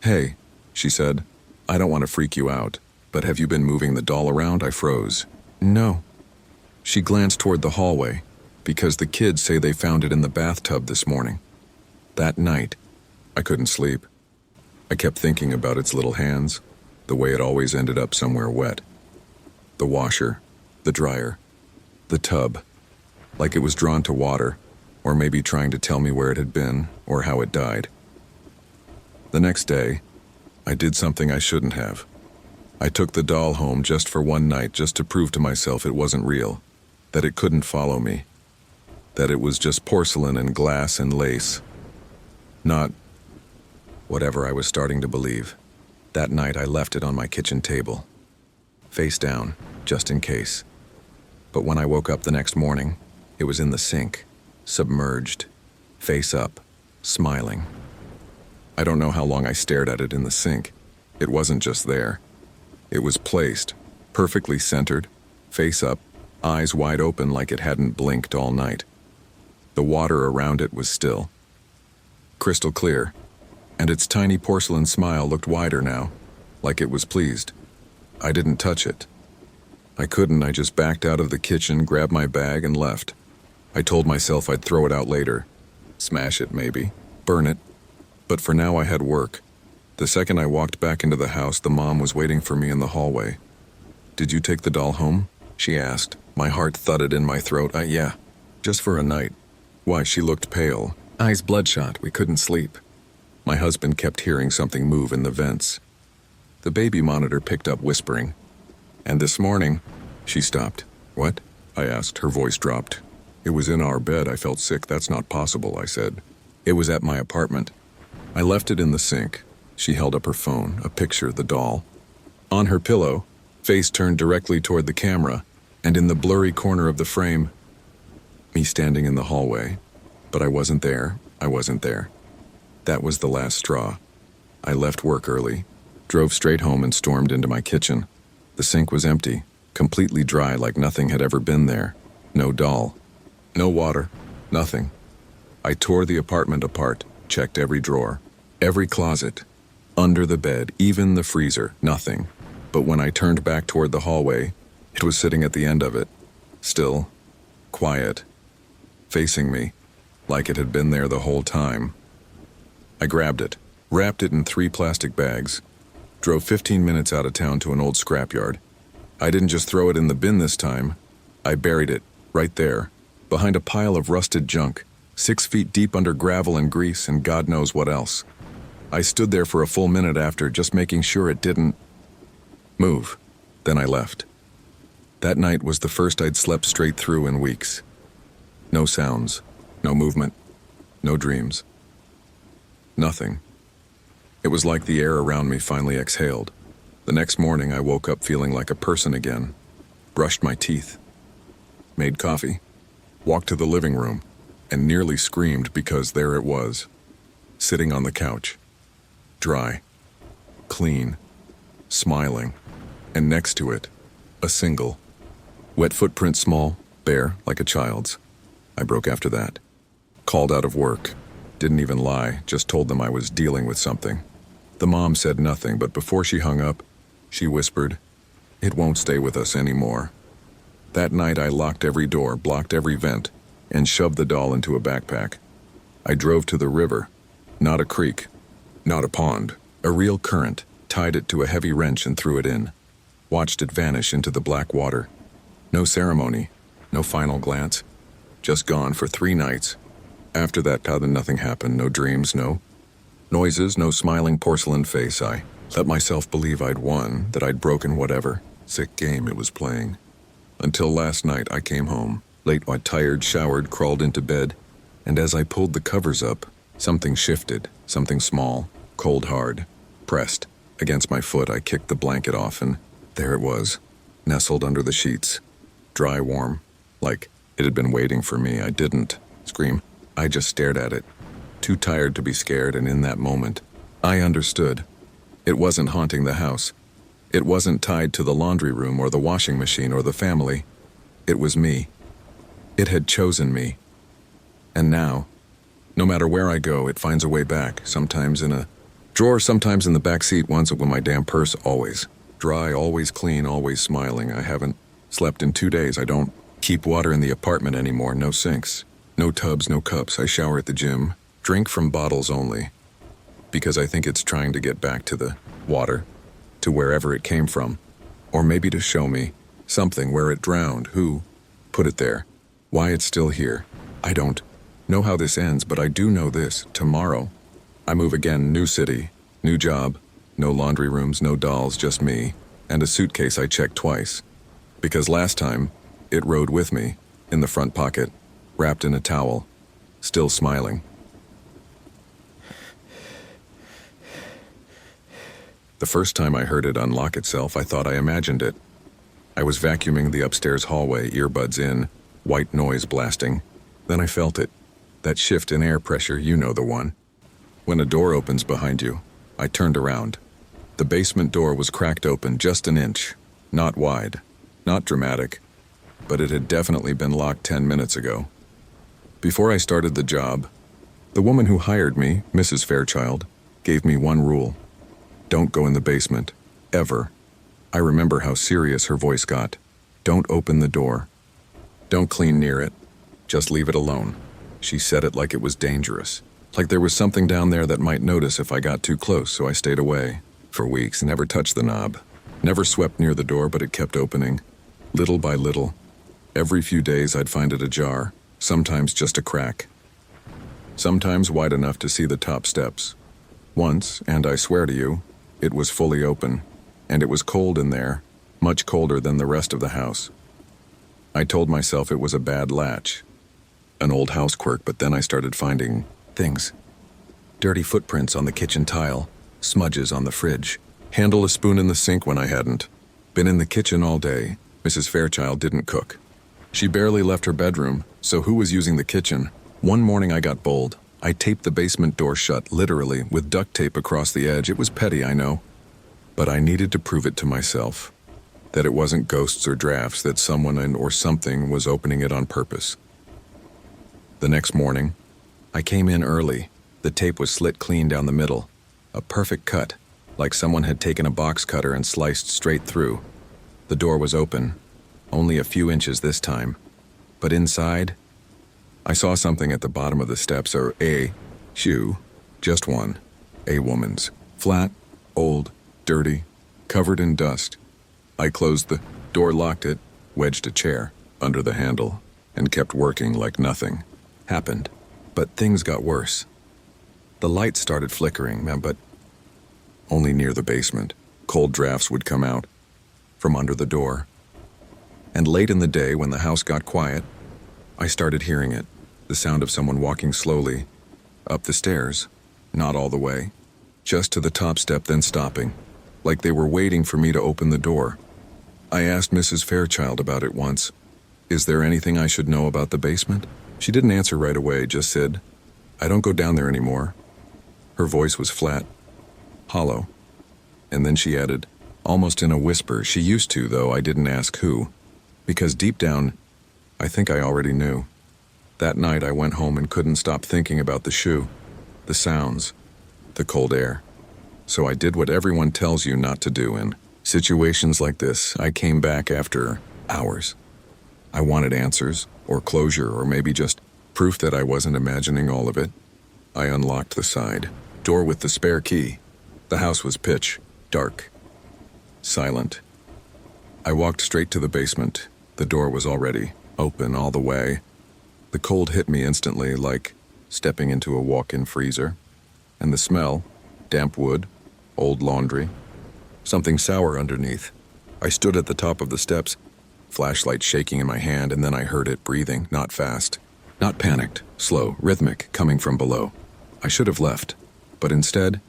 "Hey," she said, "I don't want to freak you out, "But have you been moving the doll around?" I froze. "No." She glanced toward the hallway, because the kids say they found it in the bathtub this morning. That night, I couldn't sleep. I kept thinking about its little hands, the way it always ended up somewhere wet. The washer, the dryer, the tub, like it was drawn to water, or maybe trying to tell me where it had been or how it died. The next day, I did something I shouldn't have. I took the doll home just for one night, just to prove to myself it wasn't real, that it couldn't follow me, that it was just porcelain and glass and lace. Not whatever I was starting to believe. That night I left it on my kitchen table, face down, just in case. But when I woke up the next morning, it was in the sink, submerged, face up, smiling. I don't know how long I stared at it in the sink. It wasn't just there. It was placed, perfectly centered, face up, eyes wide open like it hadn't blinked all night. The water around it was still, crystal clear, and its tiny porcelain smile looked wider now, like it was pleased. I didn't touch it. I couldn't. I just backed out of the kitchen, grabbed my bag, and left. I told myself I'd throw it out later. Smash it, maybe. Burn it. But for now I had work. The second I walked back into the house, the mom was waiting for me in the hallway. "Did you take the doll home?" she asked. My heart thudded in my throat. Yeah, just for a night." "Why?" She looked pale, eyes bloodshot. We couldn't sleep. My husband kept hearing something move in the vents. The baby monitor picked up whispering. "And this morning," she stopped. "What?" I asked. Her voice dropped. "It was in our bed. I felt sick." "That's not possible," I said. "It was at my apartment. I left it in the sink." She held up her phone, a picture, the doll. On her pillow, face turned directly toward the camera, and in the blurry corner of the frame, me standing in the hallway. But I wasn't there. I wasn't there. That was the last straw. I left work early, drove straight home and stormed into my kitchen. The sink was empty, completely dry, like nothing had ever been there. No doll. No water. Nothing. I tore the apartment apart, checked every drawer, every closet, under the bed, even the freezer. Nothing. But when I turned back toward the hallway, it was sitting at the end of it, still, quiet, facing me, like it had been there the whole time. I grabbed it, wrapped it in 3 plastic bags, drove 15 minutes out of town to an old scrapyard. I didn't just throw it in the bin this time. I buried it, right there, behind a pile of rusted junk, 6 feet deep under gravel and grease and God knows what else. I stood there for a full minute after, just making sure it didn't move. Then I left. That night was the first I'd slept straight through in weeks. No sounds, no movement, no dreams. Nothing. It was like the air around me finally exhaled. The next morning I woke up feeling like a person again, brushed my teeth, made coffee, walked to the living room, and nearly screamed because there it was, sitting on the couch, dry, clean, smiling, and next to it, a single, wet footprint, small, bare, like a child's. I broke after that. Called out of work. Didn't even lie, just told them I was dealing with something. The mom said nothing, but before she hung up, she whispered, "It won't stay with us anymore." That night I locked every door, blocked every vent, and shoved the doll into a backpack. I drove to the river, not a creek, not a pond, a real current, tied it to a heavy wrench and threw it in. Watched it vanish into the black water. No ceremony, no final glance, just gone for 3 nights. After that, nothing happened, no dreams, no noises, no smiling porcelain face. I let myself believe I'd won, that I'd broken whatever sick game it was playing. Until last night I came home, late, tired, showered, crawled into bed, and as I pulled the covers up, something shifted, something small, cold hard, pressed against my foot. I kicked the blanket off and there it was, nestled under the sheets, dry, warm, like it had been waiting for me. I didn't scream. I just stared at it, too tired to be scared, and in that moment, I understood. It wasn't haunting the house. It wasn't tied to the laundry room or the washing machine or the family. It was me. It had chosen me. And now, no matter where I go, it finds a way back, sometimes in a drawer, sometimes in the back seat, once with my damn purse, always. Dry, always clean, always smiling. I haven't slept in 2 days. I don't keep water in the apartment anymore. No sinks, no tubs, no cups. I shower at the gym, drink from bottles only, because I think it's trying to get back to the water, to wherever it came from, or maybe to show me something where it drowned, who put it there, why it's still here. I don't know how this ends, but I do know this. Tomorrow, I move again, new city, new job, no laundry rooms, no dolls, just me, and a suitcase I checked twice, because last time, it rode with me, in the front pocket, wrapped in a towel, still smiling. The first time I heard it unlock itself, I thought I imagined it. I was vacuuming the upstairs hallway, earbuds in, white noise blasting. Then I felt it. That shift in air pressure, you know the one. When a door opens behind you, I turned around. The basement door was cracked open just an inch. Not wide, not dramatic, but it had definitely been locked 10 minutes ago. Before I started the job, the woman who hired me, Mrs. Fairchild, gave me one rule. Don't go in the basement, ever. I remember how serious her voice got. Don't open the door. Don't clean near it. Just leave it alone. She said it like it was dangerous. Like there was something down there that might notice if I got too close, so I stayed away. For weeks, never touched the knob. Never swept near the door, but it kept opening. Little by little. Every few days I'd find it ajar, sometimes just a crack. Sometimes wide enough to see the top steps. Once, and I swear to you, it was fully open, and it was cold in there, much colder than the rest of the house. I told myself it was a bad latch, an old house quirk, but then I started finding things. Dirty footprints on the kitchen tile, smudges on the fridge, handle a spoon in the sink when I hadn't. Been in the kitchen all day. Mrs. Fairchild didn't cook. She barely left her bedroom, so who was using the kitchen? One morning I got bold. I taped the basement door shut, literally, with duct tape across the edge. It was petty, I know. But I needed to prove it to myself. That it wasn't ghosts or drafts, that someone or something was opening it on purpose. The next morning, I came in early. The tape was slit clean down the middle. A perfect cut, like someone had taken a box cutter and sliced straight through. The door was open, only a few inches this time. But inside, I saw something at the bottom of the steps, or a shoe, just one, a woman's. Flat, old, dirty, covered in dust. I closed the door, locked it, wedged a chair under the handle, and kept working like nothing happened. But things got worse. The lights started flickering, but only near the basement. Cold drafts would come out from under the door. And late in the day, when the house got quiet, I started hearing it. The sound of someone walking slowly up the stairs, not all the way, just to the top step, then stopping, like they were waiting for me to open the door. I asked Mrs. Fairchild about it once. Is there anything I should know about the basement? She didn't answer right away, just said, I don't go down there anymore. Her voice was flat, hollow. And then she added, almost in a whisper, she used to, though I didn't ask who, because deep down, I think I already knew. That night I went home and couldn't stop thinking about the shoe, the sounds, the cold air. So I did what everyone tells you not to do in situations like this. I came back after hours. I wanted answers, or closure, or maybe just proof that I wasn't imagining all of it. I unlocked the side door with the spare key. The house was pitch dark, silent. I walked straight to the basement. The door was already open all the way. The cold hit me instantly, like stepping into a walk-in freezer. And the smell, damp wood, old laundry, something sour underneath. I stood at the top of the steps, flashlight shaking in my hand, and then I heard it breathing, not fast, not panicked, slow, rhythmic, coming from below. I should have left, but instead,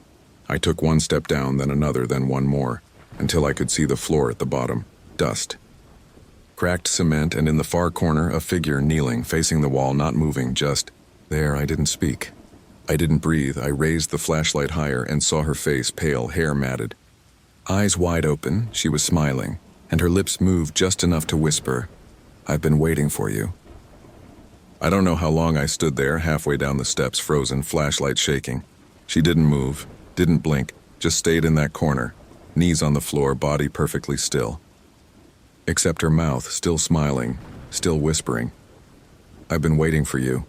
I took one step down, then another, then one more, until I could see the floor at the bottom, dust. Cracked cement, and in the far corner, a figure kneeling, facing the wall, not moving, just there. I didn't speak. I didn't breathe. I raised the flashlight higher and saw her face, pale, hair matted. Eyes wide open, she was smiling, and her lips moved just enough to whisper, I've been waiting for you. I don't know how long I stood there, halfway down the steps, frozen, flashlight shaking. She didn't move, didn't blink, just stayed in that corner. knees on the floor, body perfectly still. Except her mouth, still smiling, still whispering, "I've been waiting for you."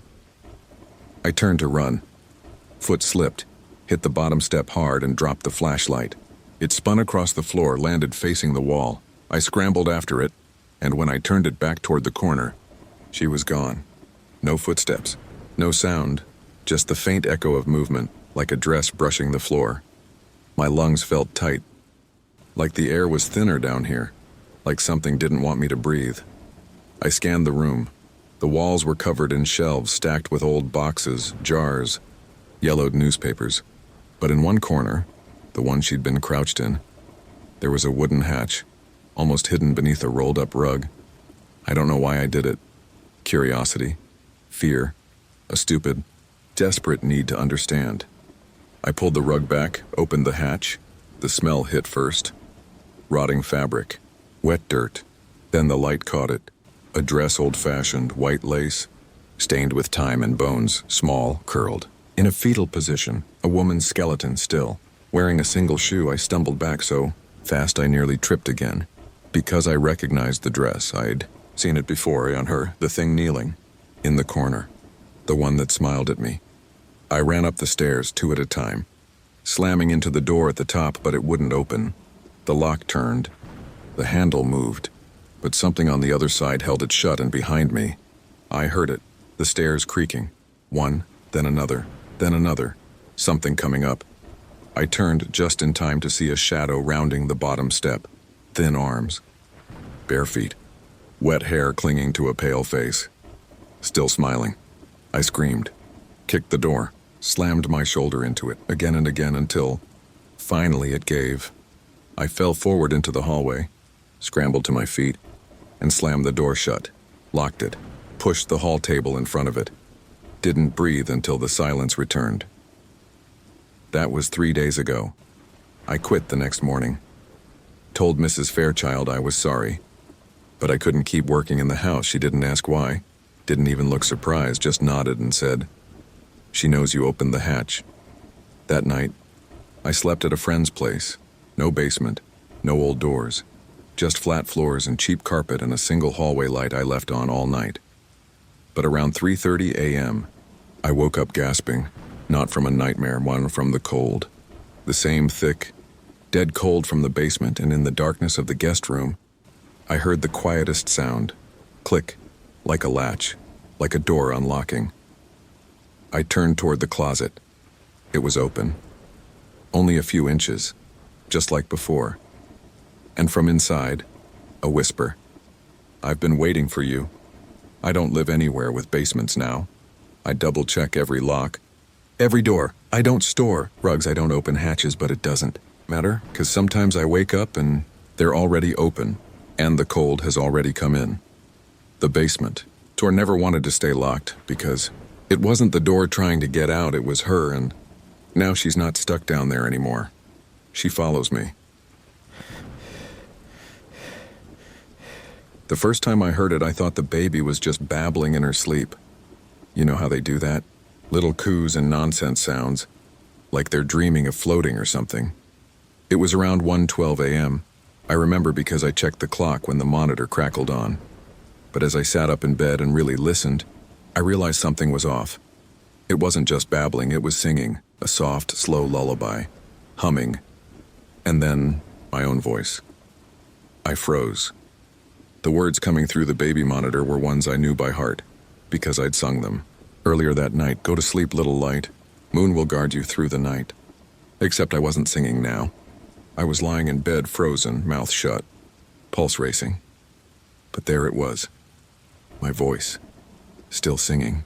I turned to run. Foot slipped, hit the bottom step hard and dropped the flashlight. It spun across the floor, landed facing the wall. I scrambled after it, and when I turned it back toward the corner, she was gone. No footsteps, no sound, just the faint echo of movement, like a dress brushing the floor. My lungs felt tight, like the air was thinner down here, like something didn't want me to breathe. I scanned the room. The walls were covered in shelves stacked with old boxes, jars, yellowed newspapers. But in one corner, the one she'd been crouched in, there was a wooden hatch, almost hidden beneath a rolled-up rug. I don't know why I did it. Curiosity, fear, a stupid, desperate need to understand. I pulled the rug back, opened the hatch. The smell hit first. Rotting fabric, wet dirt. Then the light caught it. A dress, old-fashioned, white lace, stained with time and bones, small, curled. In a fetal position, a woman's skeleton still. Wearing a single shoe, I stumbled back so fast I nearly tripped again. Because I recognized the dress, I'd seen it before on her, the thing kneeling, in the corner, the one that smiled at me. I ran up the stairs, 2 at a time, slamming into the door at the top, but it wouldn't open. The lock turned. The handle moved, but something on the other side held it shut, and behind me, I heard it, the stairs creaking. One, then another, something coming up. I turned just in time to see a shadow rounding the bottom step, thin arms, bare feet, wet hair clinging to a pale face. Still smiling. I screamed, kicked the door, slammed my shoulder into it again and again until, finally, it gave. I fell forward into the hallway, scrambled to my feet, and slammed the door shut, locked it, pushed the hall table in front of it. Didn't breathe until the silence returned. That was 3 days ago. I quit the next morning. Told Mrs. Fairchild I was sorry. But I couldn't keep working in the house. She didn't ask why. Didn't even look surprised, just nodded and said, "She knows you opened the hatch." That night, I slept at a friend's place. No basement, no old doors. Just flat floors and cheap carpet and a single hallway light I left on all night. But around 3:30 a.m., I woke up gasping, not from a nightmare, one from the cold. The same thick, dead cold from the basement, and in the darkness of the guest room, I heard the quietest sound, click, like a latch, like a door unlocking. I turned toward the closet. It was open. Only a few inches, just like before. And from inside, a whisper. "I've been waiting for you. I don't live anywhere with basements now. I double-check every lock, every door. I don't store rugs. I don't open hatches, but it doesn't matter, because sometimes I wake up and they're already open, and the cold has already come in." The basement. Tor never wanted to stay locked, because it wasn't the door trying to get out, it was her, and now she's not stuck down there anymore. She follows me. The first time I heard it, I thought the baby was just babbling in her sleep. You know how they do that? Little coos and nonsense sounds, like they're dreaming of floating or something. It was around 1:12 a.m. I remember because I checked the clock when the monitor crackled on. But as I sat up in bed and really listened, I realized something was off. It wasn't just babbling, it was singing, a soft, slow lullaby, humming, and then my own voice. I froze. The words coming through the baby monitor were ones I knew by heart, because I'd sung them. Earlier that night, "Go to sleep, little light. Moon will guard you through the night." Except I wasn't singing now. I was lying in bed, frozen, mouth shut, pulse racing. But there it was. My voice, still singing.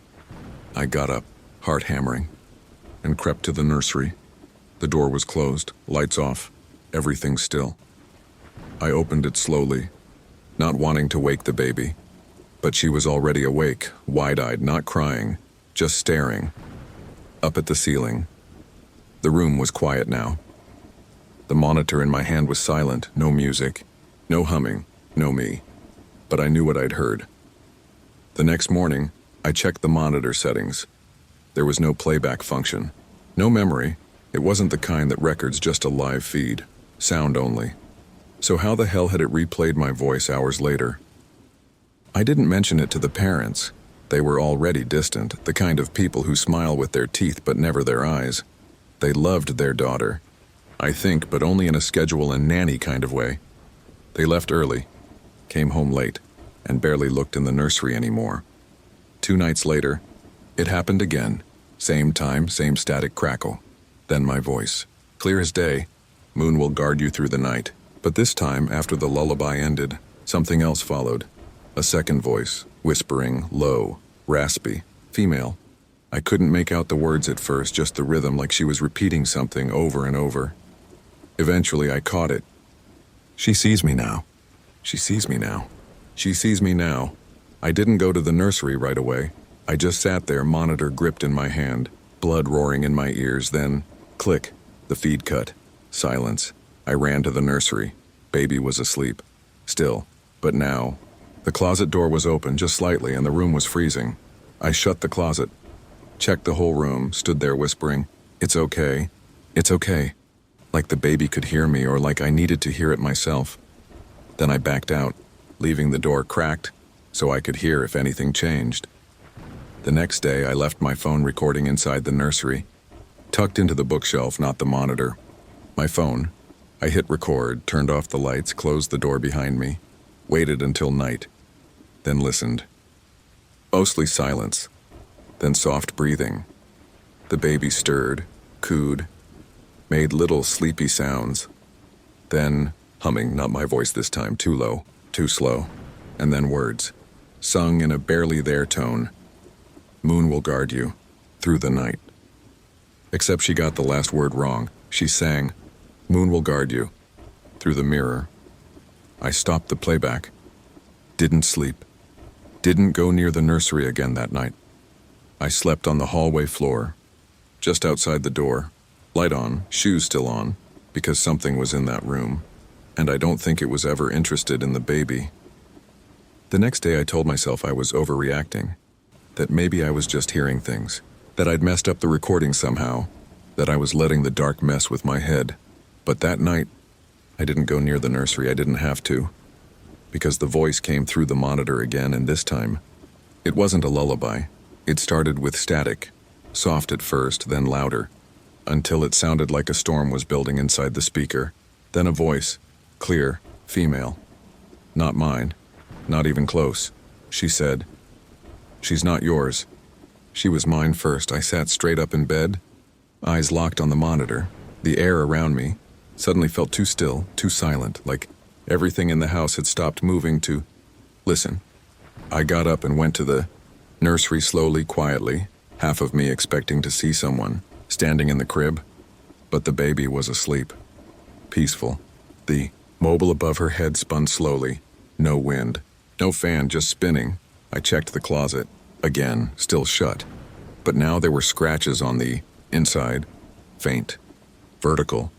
I got up, heart hammering, and crept to the nursery. The door was closed, lights off, everything still. I opened it slowly, not wanting to wake the baby. But she was already awake, wide-eyed, not crying, just staring, up at the ceiling. The room was quiet now. The monitor in my hand was silent, no music, no humming, no me. But I knew what I'd heard. The next morning, I checked the monitor settings. There was no playback function, no memory. It wasn't the kind that records just a live feed. sound only. So how the hell had it replayed my voice hours later? I didn't mention it to the parents. They were already distant, the kind of people who smile with their teeth but never their eyes. They loved their daughter, I think, but only in a schedule and nanny kind of way. They left early, came home late, and barely looked in the nursery anymore. 2 nights later, it happened again. Same time, same static crackle. Then my voice. Clear as day. Moon will guard you through the night. But this time, after the lullaby ended, something else followed. A second voice, whispering, low, raspy, female. I couldn't make out the words at first, just the rhythm, like she was repeating something over and over. Eventually, I caught it. She sees me now. She sees me now. She sees me now. I didn't go to the nursery right away. I just sat there, monitor gripped in my hand, blood roaring in my ears, then, click, the feed cut. Silence. I ran to the nursery. Baby was asleep. Still. But now. The closet door was open, just slightly, and the room was freezing. I shut the closet. Checked the whole room, stood there whispering, "It's okay. It's okay." Like the baby could hear me, or like I needed to hear it myself. Then I backed out, leaving the door cracked, so I could hear if anything changed. The next day, I left my phone recording inside the nursery, tucked into the bookshelf, not the monitor. My phone. I hit record, turned off the lights, closed the door behind me, waited until night, then listened. Mostly silence, then soft breathing. The baby stirred, cooed, made little sleepy sounds. Then humming, not my voice this time, too low, too slow. And then words, sung in a barely there tone. Moon will guard you through the night. Except she got the last word wrong. She sang, "Moon will guard you," through the mirror. I stopped the playback. Didn't sleep. Didn't go near the nursery again that night. I slept on the hallway floor, just outside the door, light on, shoes still on, because something was in that room, and I don't think it was ever interested in the baby. The next day I told myself I was overreacting, that maybe I was just hearing things, that I'd messed up the recording somehow, that I was letting the dark mess with my head. But that night, I didn't go near the nursery. I didn't have to, because the voice came through the monitor again, and this time, it wasn't a lullaby. It started with static, soft at first, then louder, until it sounded like a storm was building inside the speaker. Then a voice, clear, female. Not mine, not even close. She said, "She's not yours." She was mine first. I sat straight up in bed, eyes locked on the monitor. The air around me suddenly felt too still, too silent, like everything in the house had stopped moving to listen. I got up and went to the nursery slowly, quietly, half of me expecting to see someone standing in the crib, but the baby was asleep, peaceful. The mobile above her head spun slowly, no wind, no fan, just spinning. I checked the closet, again, still shut, but now there were scratches on the inside, faint, vertical,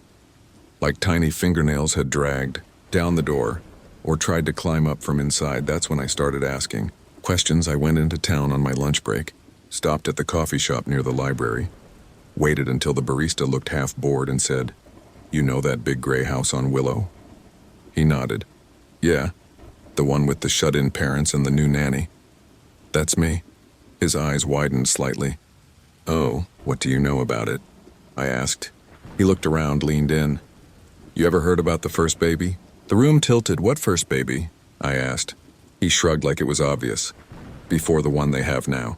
like tiny fingernails had dragged down the door or tried to climb up from inside. That's when I started asking questions. I went into town on my lunch break, stopped at the coffee shop near the library, waited until the barista looked half bored and said, "You know that big gray house on Willow?" He nodded. "Yeah, the one with the shut-in parents and the new nanny." "That's me." His eyes widened slightly. "Oh, what do you know about it?" I asked. He looked around, leaned in. "You ever heard about the first baby?" The room tilted. "What first baby?" I asked. He shrugged like it was obvious. "Before the one they have now.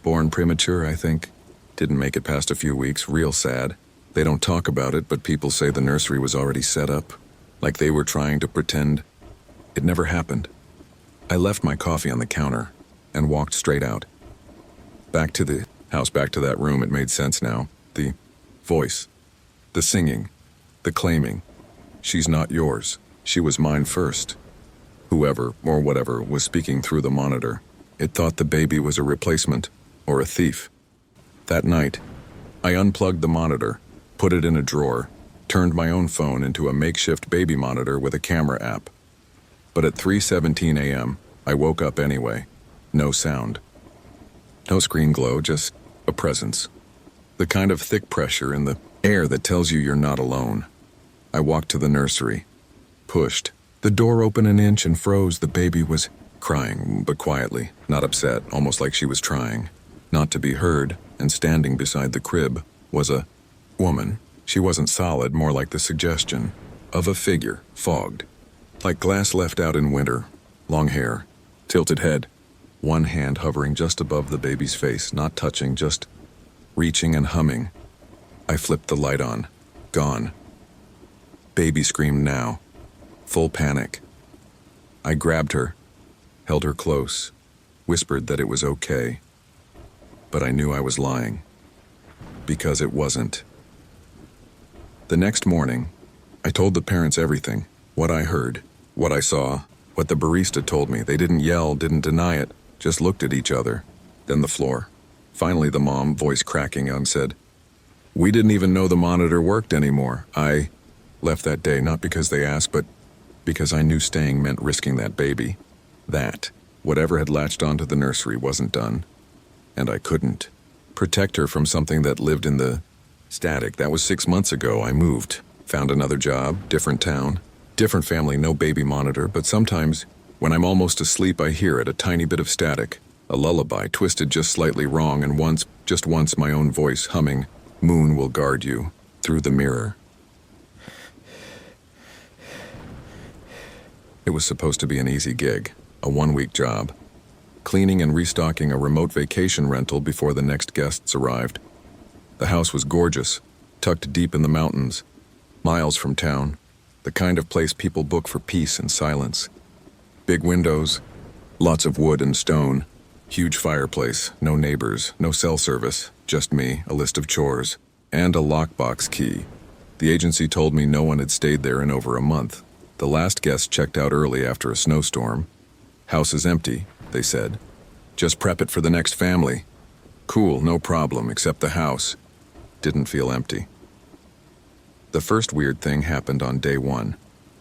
Born premature, I think. Didn't make it past a few weeks. Real sad. They don't talk about it, but people say the nursery was already set up. Like they were trying to pretend it never happened." I left my coffee on the counter and walked straight out. Back to the house, back to that room. It made sense now. The voice. The singing. The claiming. "She's not yours. She was mine first." Whoever, or whatever, was speaking through the monitor. It thought the baby was a replacement, or a thief. That night, I unplugged the monitor, put it in a drawer, turned my own phone into a makeshift baby monitor with a camera app. But at 3:17 a.m., I woke up anyway. No sound. No screen glow, just a presence. The kind of thick pressure in the air that tells you you're not alone. I walked to the nursery. Pushed. The door opened an inch and froze. The baby was crying, but quietly, not upset, almost like she was trying not to be heard, and standing beside the crib was a woman. She wasn't solid, more like the suggestion of a figure, fogged. Like glass left out in winter. Long hair, tilted head, one hand hovering just above the baby's face, not touching, just reaching and humming. I flipped the light on. Gone. Baby screamed now. Full panic. I grabbed her, held her close, whispered that it was okay. But I knew I was lying. Because it wasn't. The next morning, I told the parents everything. What I heard, what I saw, what the barista told me. They didn't yell, didn't deny it, just looked at each other. Then the floor. Finally the mom, voice cracking out, said, "We didn't even know the monitor worked anymore." I left that day, not because they asked, but because I knew staying meant risking that baby. That, whatever had latched onto the nursery, wasn't done. And I couldn't protect her from something that lived in the static. That was 6 months ago. I moved, found another job, different town, different family, no baby monitor, but sometimes, when I'm almost asleep, I hear it, a tiny bit of static, a lullaby twisted just slightly wrong, and just once, my own voice humming, "Moon will guard you," through the mirror. It was supposed to be an easy gig, a 1-week job, cleaning and restocking a remote vacation rental before the next guests arrived. The house was gorgeous, tucked deep in the mountains, miles from town, the kind of place people book for peace and silence. Big windows, lots of wood and stone, huge fireplace, no neighbors, no cell service, just me, a list of chores, and a lockbox key. The agency told me no one had stayed there in over a month. The last guest checked out early after a snowstorm. "House is empty," they said. "Just prep it for the next family." Cool, no problem, except the house didn't feel empty. The first weird thing happened on day 1.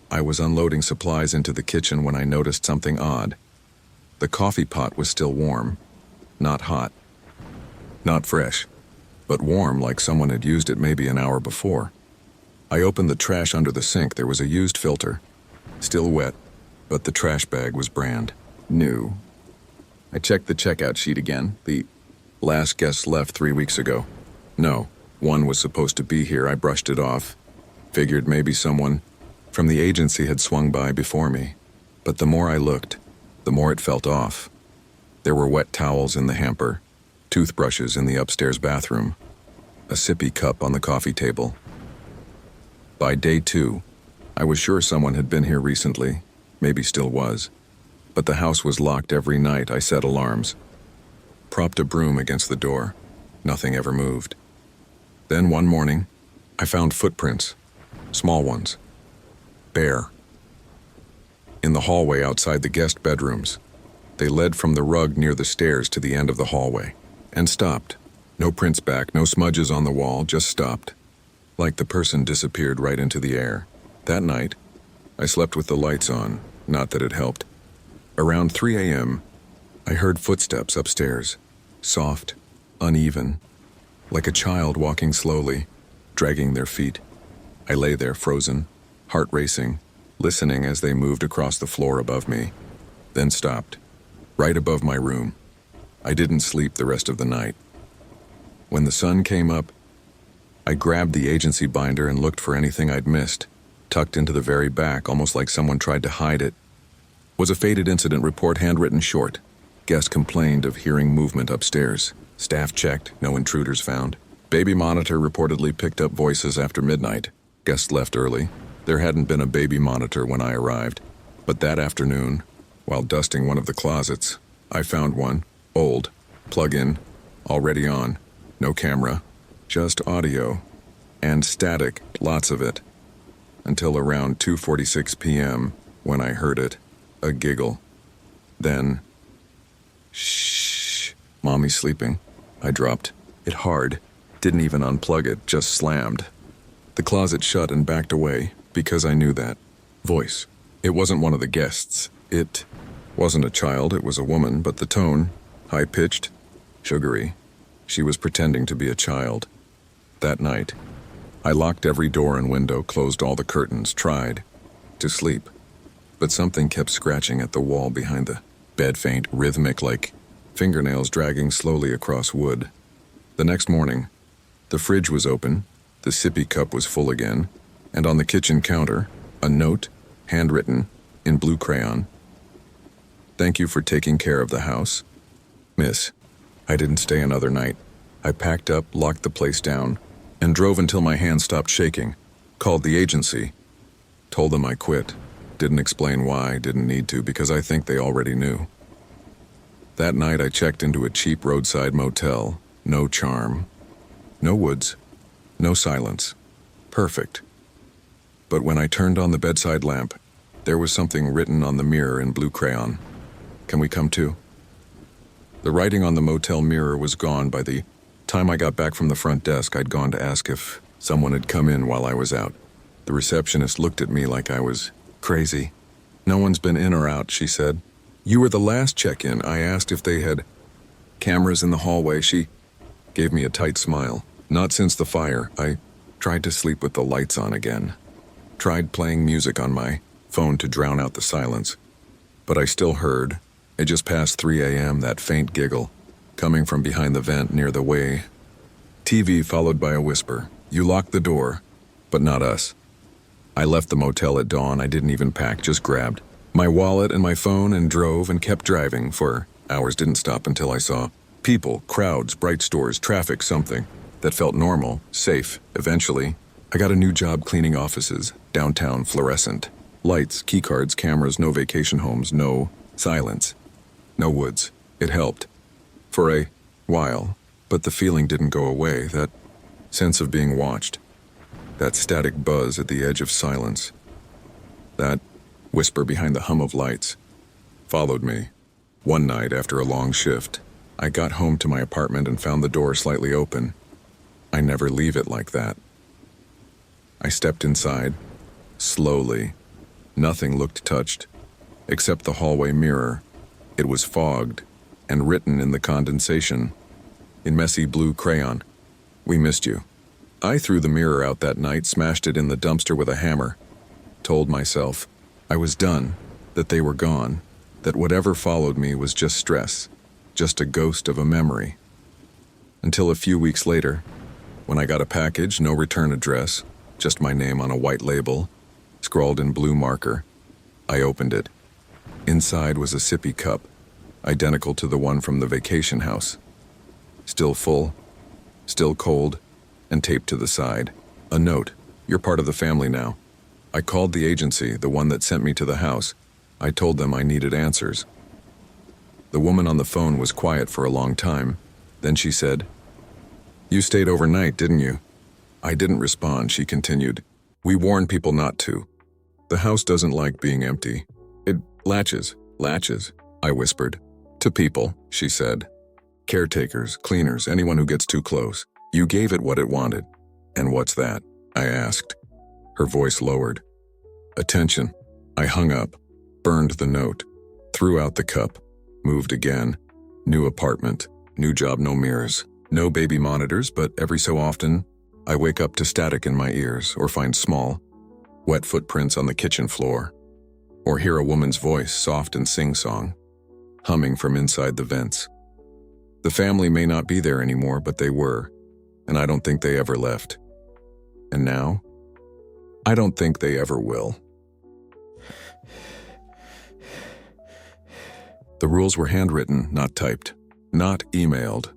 I was unloading supplies into the kitchen when I noticed something odd. The coffee pot was still warm. Not hot. Not fresh. But warm, like someone had used it maybe an hour before. I opened the trash under the sink. There was a used filter. Still wet, but the trash bag was brand new. I checked the checkout sheet again. The last guest left 3 weeks ago. No, one was supposed to be here. I brushed it off. Figured maybe someone from the agency had swung by before me. But the more I looked, the more it felt off. There were wet towels in the hamper, toothbrushes in the upstairs bathroom, a sippy cup on the coffee table. By day 2, I was sure someone had been here recently, maybe still was. But the house was locked every night. I set alarms. Propped a broom against the door. Nothing ever moved. Then one morning, I found footprints. Small ones. Bare. In the hallway outside the guest bedrooms. They led from the rug near the stairs to the end of the hallway. And stopped. No prints back, no smudges on the wall, just stopped. Like the person disappeared right into the air. That night, I slept with the lights on, not that it helped. Around 3 a.m., I heard footsteps upstairs, soft, uneven, like a child walking slowly, dragging their feet. I lay there frozen, heart racing, listening as they moved across the floor above me, then stopped, right above my room. I didn't sleep the rest of the night. When the sun came up, I grabbed the agency binder and looked for anything I'd missed, tucked into the very back, almost like someone tried to hide it. Was a faded incident report, handwritten short. Guest complained of hearing movement upstairs. Staff checked, no intruders found. Baby monitor reportedly picked up voices after midnight. Guest left early. There hadn't been a baby monitor when I arrived. But that afternoon, while dusting one of the closets, I found one, old, plug-in, already on, no camera, just audio, and static, lots of it, until around 2:46 p.m. when I heard it, a giggle. Then, shh, Mommy's sleeping. I dropped it hard, didn't even unplug it, just slammed. The closet shut and backed away, because I knew that voice. It wasn't one of the guests. It wasn't a child, it was a woman, but the tone, high-pitched, sugary. She was pretending to be a child. That night, I locked every door and window, closed all the curtains, tried to sleep. But something kept scratching at the wall behind the bed, faint, rhythmic, like fingernails dragging slowly across wood. The next morning, the fridge was open, the sippy cup was full again, and on the kitchen counter, a note, handwritten, in blue crayon. "Thank you for taking care of the house. Miss." I didn't stay another night. I packed up, locked the place down, and drove until my hands stopped shaking. Called the agency. Told them I quit. Didn't explain why, didn't need to, because I think they already knew. That night I checked into a cheap roadside motel. No charm. No woods. No silence. Perfect. But when I turned on the bedside lamp, there was something written on the mirror in blue crayon. "Can we come too?" The writing on the motel mirror was gone by the time I got back from the front desk. I'd gone to ask if someone had come in while I was out. The receptionist looked at me like I was crazy. "No one's been in or out," she said. "You were the last check-in." I asked if they had cameras in the hallway. She gave me a tight smile. "Not since the fire." I tried to sleep with the lights on again. Tried playing music on my phone to drown out the silence. But I still heard, at just past 3 a.m., that faint giggle coming from behind the vent near the way. TV followed by a whisper. "You locked the door, but not us." I left the motel at dawn. I didn't even pack, just grabbed my wallet and my phone and drove and kept driving for hours. Didn't stop until I saw people, crowds, bright stores, traffic, something that felt normal, safe. Eventually, I got a new job cleaning offices, downtown, fluorescent. Lights, keycards, cameras, no vacation homes, no silence, no woods. It helped. For a while, but the feeling didn't go away, that sense of being watched. That static buzz at the edge of silence. That whisper behind the hum of lights followed me. One night after a long shift, I got home to my apartment and found the door slightly open. I never leave it like that. I stepped inside, slowly. Nothing looked touched, except the hallway mirror. It was fogged, and written in the condensation, in messy blue crayon, "We missed you." I threw the mirror out that night, smashed it in the dumpster with a hammer. Told myself I was done, that they were gone, that whatever followed me was just stress, just a ghost of a memory. Until a few weeks later, when I got a package, no return address, just my name on a white label, scrawled in blue marker. I opened it. Inside was a sippy cup, identical to the one from the vacation house. Still full, still cold, and taped to the side. A note, "You're part of the family now." I called the agency, the one that sent me to the house. I told them I needed answers. The woman on the phone was quiet for a long time. Then she said, "You stayed overnight, didn't you?" I didn't respond. She continued, "We warn people not to. The house doesn't like being empty. It latches. I whispered. "To people," she said. "Caretakers, cleaners, anyone who gets too close. You gave it what it wanted." "And what's that?" I asked. Her voice lowered. "Attention." I hung up, burned the note, threw out the cup, moved again. New apartment, new job, no mirrors, no baby monitors, but every so often, I wake up to static in my ears or find small, wet footprints on the kitchen floor, or hear a woman's voice, soft and sing-song, humming from inside the vents. The family may not be there anymore, but they were, and I don't think they ever left. And now, I don't think they ever will. The rules were handwritten, not typed, not emailed.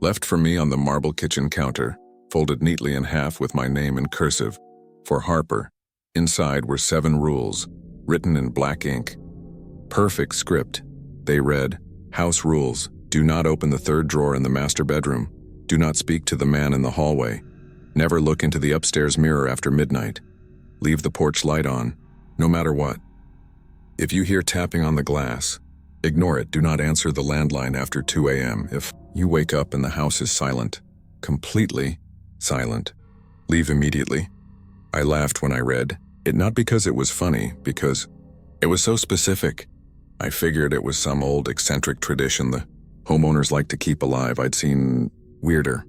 Left for me on the marble kitchen counter, folded neatly in half with my name in cursive, for Harper. Inside were 7 rules, written in black ink. Perfect script. They read, "House rules. Do not open the 3rd drawer in the master bedroom. Do not speak to the man in the hallway. Never look into the upstairs mirror after midnight. Leave the porch light on, no matter what. If you hear tapping on the glass, ignore it. Do not answer the landline after 2 a.m. If you wake up and the house is silent, completely silent, leave immediately." I laughed when I read it, not because it was funny, because it was so specific. I figured it was some old eccentric tradition the homeowners like to keep alive. I'd seen weirder.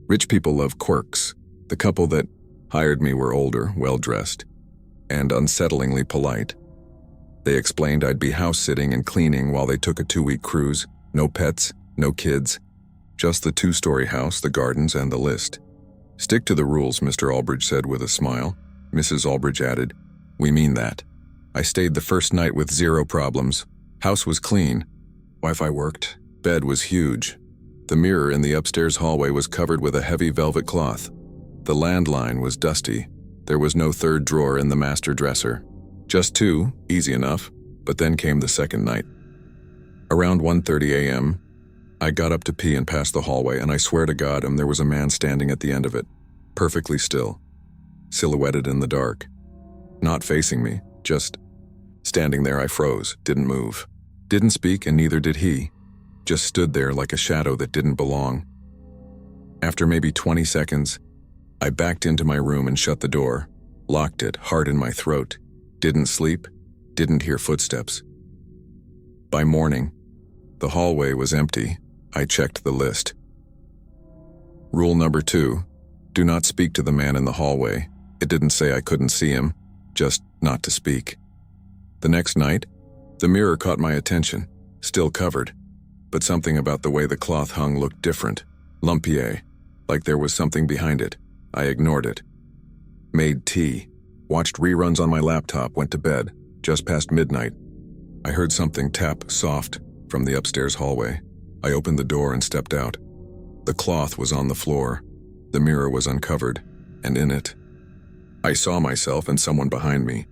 Rich people love quirks. The couple that hired me were older, well-dressed, and unsettlingly polite. They explained I'd be house-sitting and cleaning while they took a 2-week cruise. No pets, no kids, just the 2-story house, the gardens, and the list. "Stick to the rules," Mr. Albridge said with a smile. Mrs. Albridge added, "We mean that." I stayed the first night with 0 problems. House was clean. Wi-Fi worked. Bed was huge. The mirror in the upstairs hallway was covered with a heavy velvet cloth. The landline was dusty. There was no 3rd drawer in the master dresser. Just 2, easy enough, but then came the second night. Around 1:30 a.m., I got up to pee and passed the hallway, and I swear to God, there was a man standing at the end of it, perfectly still, silhouetted in the dark. Not facing me, just standing there. I froze, didn't move. Didn't speak, and neither did he. Just stood there like a shadow that didn't belong. After maybe 20 seconds, I backed into my room and shut the door, locked it, heart in my throat. Didn't sleep, didn't hear footsteps. By morning, the hallway was empty. I checked the list. Rule number 2, do not speak to the man in the hallway. It didn't say I couldn't see him, just not to speak. The next night, the mirror caught my attention, still covered, but something about the way the cloth hung looked different, lumpier, like there was something behind it. I ignored it. Made tea, watched reruns on my laptop, went to bed, just past midnight. I heard something tap soft from the upstairs hallway. I opened the door and stepped out. The cloth was on the floor. The mirror was uncovered, and in it, I saw myself and someone behind me.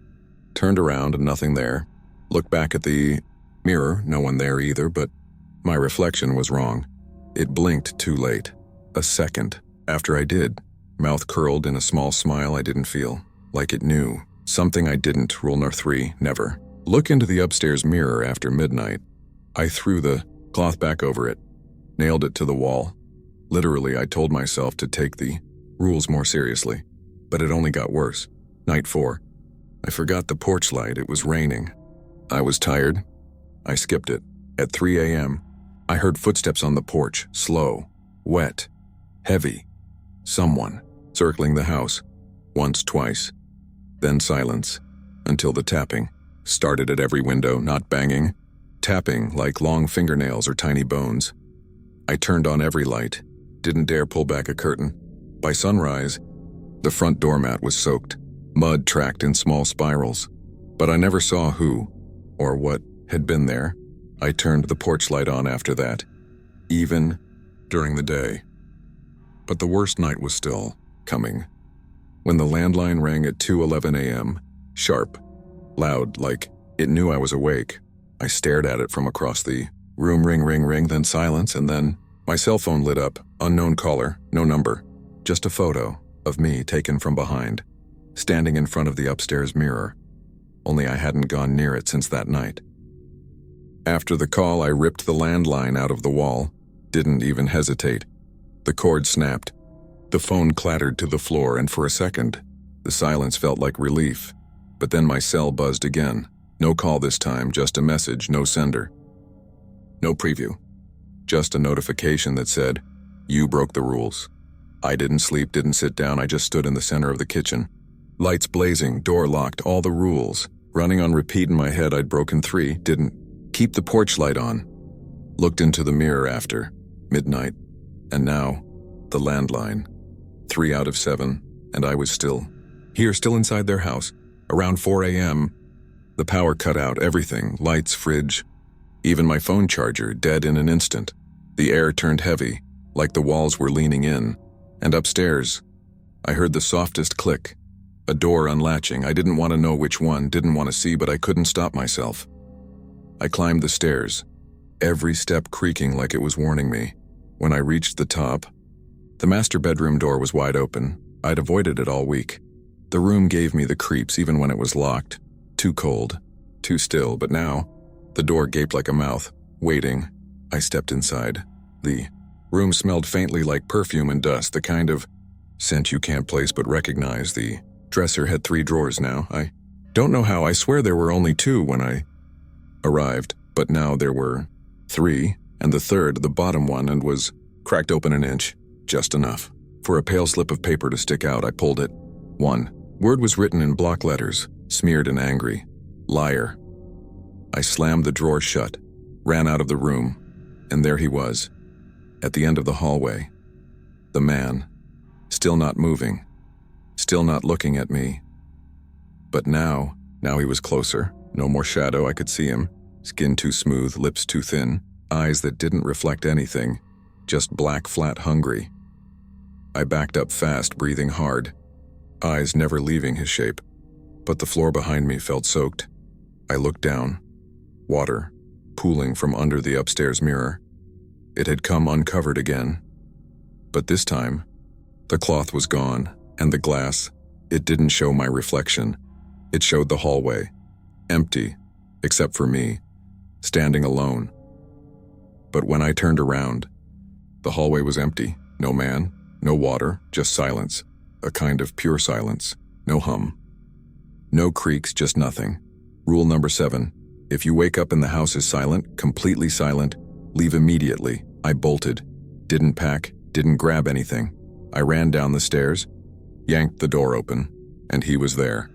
Turned around and nothing there. Looked back at the mirror, no one there either, but my reflection was wrong. It blinked too late. A second after I did. Mouth curled in a small smile I didn't feel, like it knew. Something I didn't. Rule number 3, never. Look into the upstairs mirror after midnight. I threw the cloth back over it, nailed it to the wall. Literally, I told myself to take the rules more seriously, but it only got worse. Night 4. I forgot the porch light. It was raining. I was tired. I skipped it. At 3 a.m., I heard footsteps on the porch, slow, wet, heavy. Someone circling the house, once, twice, then silence, until the tapping started at every window, not banging, tapping like long fingernails or tiny bones. I turned on every light, didn't dare pull back a curtain. By sunrise, the front doormat was soaked, mud tracked in small spirals, but I never saw who or what had been there. I turned the porch light on after that, even during the day. But the worst night was still coming. When the landline rang at 2:11 a.m., sharp, loud, like it knew I was awake, I stared at it from across the room. Ring, ring, ring, then silence, and then my cell phone lit up. Unknown caller, no number, just a photo of me taken from behind, standing in front of the upstairs mirror. Only I hadn't gone near it since that night. After the call, I ripped the landline out of the wall, didn't even hesitate. The cord snapped. The phone clattered to the floor, and for a second, the silence felt like relief. But then my cell buzzed again. No call this time, just a message, no sender. No preview. Just a notification that said, "You broke the rules." I didn't sleep, didn't sit down, I just stood in the center of the kitchen. Lights blazing, door locked, all the rules. Running on repeat in my head. I'd broken 3, didn't keep the porch light on. Looked into the mirror after midnight, and now, the landline. 3 out of 7, and I was still here, still inside their house. Around 4 a.m., the power cut out, everything, lights, fridge, even my phone charger, dead in an instant. The air turned heavy, like the walls were leaning in, and upstairs, I heard the softest click, a door unlatching. I didn't want to know which one, didn't want to see, but I couldn't stop myself. I climbed the stairs, every step creaking like it was warning me. When I reached the top, the master bedroom door was wide open. I'd avoided it all week. The room gave me the creeps even when it was locked. Too cold, too still, but now, the door gaped like a mouth, waiting. I stepped inside. The room smelled faintly like perfume and dust, the kind of scent you can't place but recognize. The dresser had 3 drawers now. I don't know how. I swear there were only 2 when I arrived, but now there were 3, and the third, the bottom one, and was cracked open an inch, just enough for a pale slip of paper to stick out. I pulled it, 1. Word was written in block letters, smeared and angry. Liar. I slammed the drawer shut, ran out of the room, and there he was, at the end of the hallway. The man, still not moving, still not looking at me. But now he was closer. No more shadow, I could see him. Skin too smooth, lips too thin, eyes that didn't reflect anything, just black, flat, hungry. I backed up fast, breathing hard, eyes never leaving his shape. But the floor behind me felt soaked. I looked down. Water, pooling from under the upstairs mirror. It had come uncovered again. But this time, the cloth was gone, and the glass, it didn't show my reflection. It showed the hallway, empty, except for me, standing alone. But when I turned around, the hallway was empty. No man, no water, just silence. A kind of pure silence. No hum. No creaks, just nothing. Rule number 7. If you wake up and the house is silent, completely silent, leave immediately. I bolted. Didn't pack, didn't grab anything. I ran down the stairs, yanked the door open, and he was there.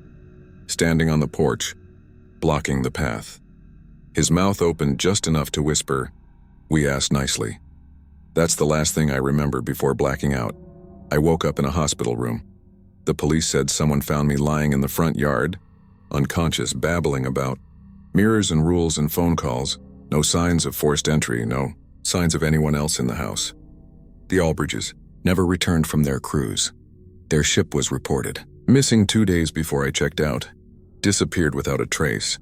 Standing on the porch, blocking the path. His mouth opened just enough to whisper, "We asked nicely." That's the last thing I remember before blacking out. I woke up in a hospital room. The police said someone found me lying in the front yard, unconscious, babbling about mirrors and rules and phone calls. No signs of forced entry, no signs of anyone else in the house. The Albridges never returned from their cruise. Their ship was reported missing 2 days before I checked out. Disappeared without a trace.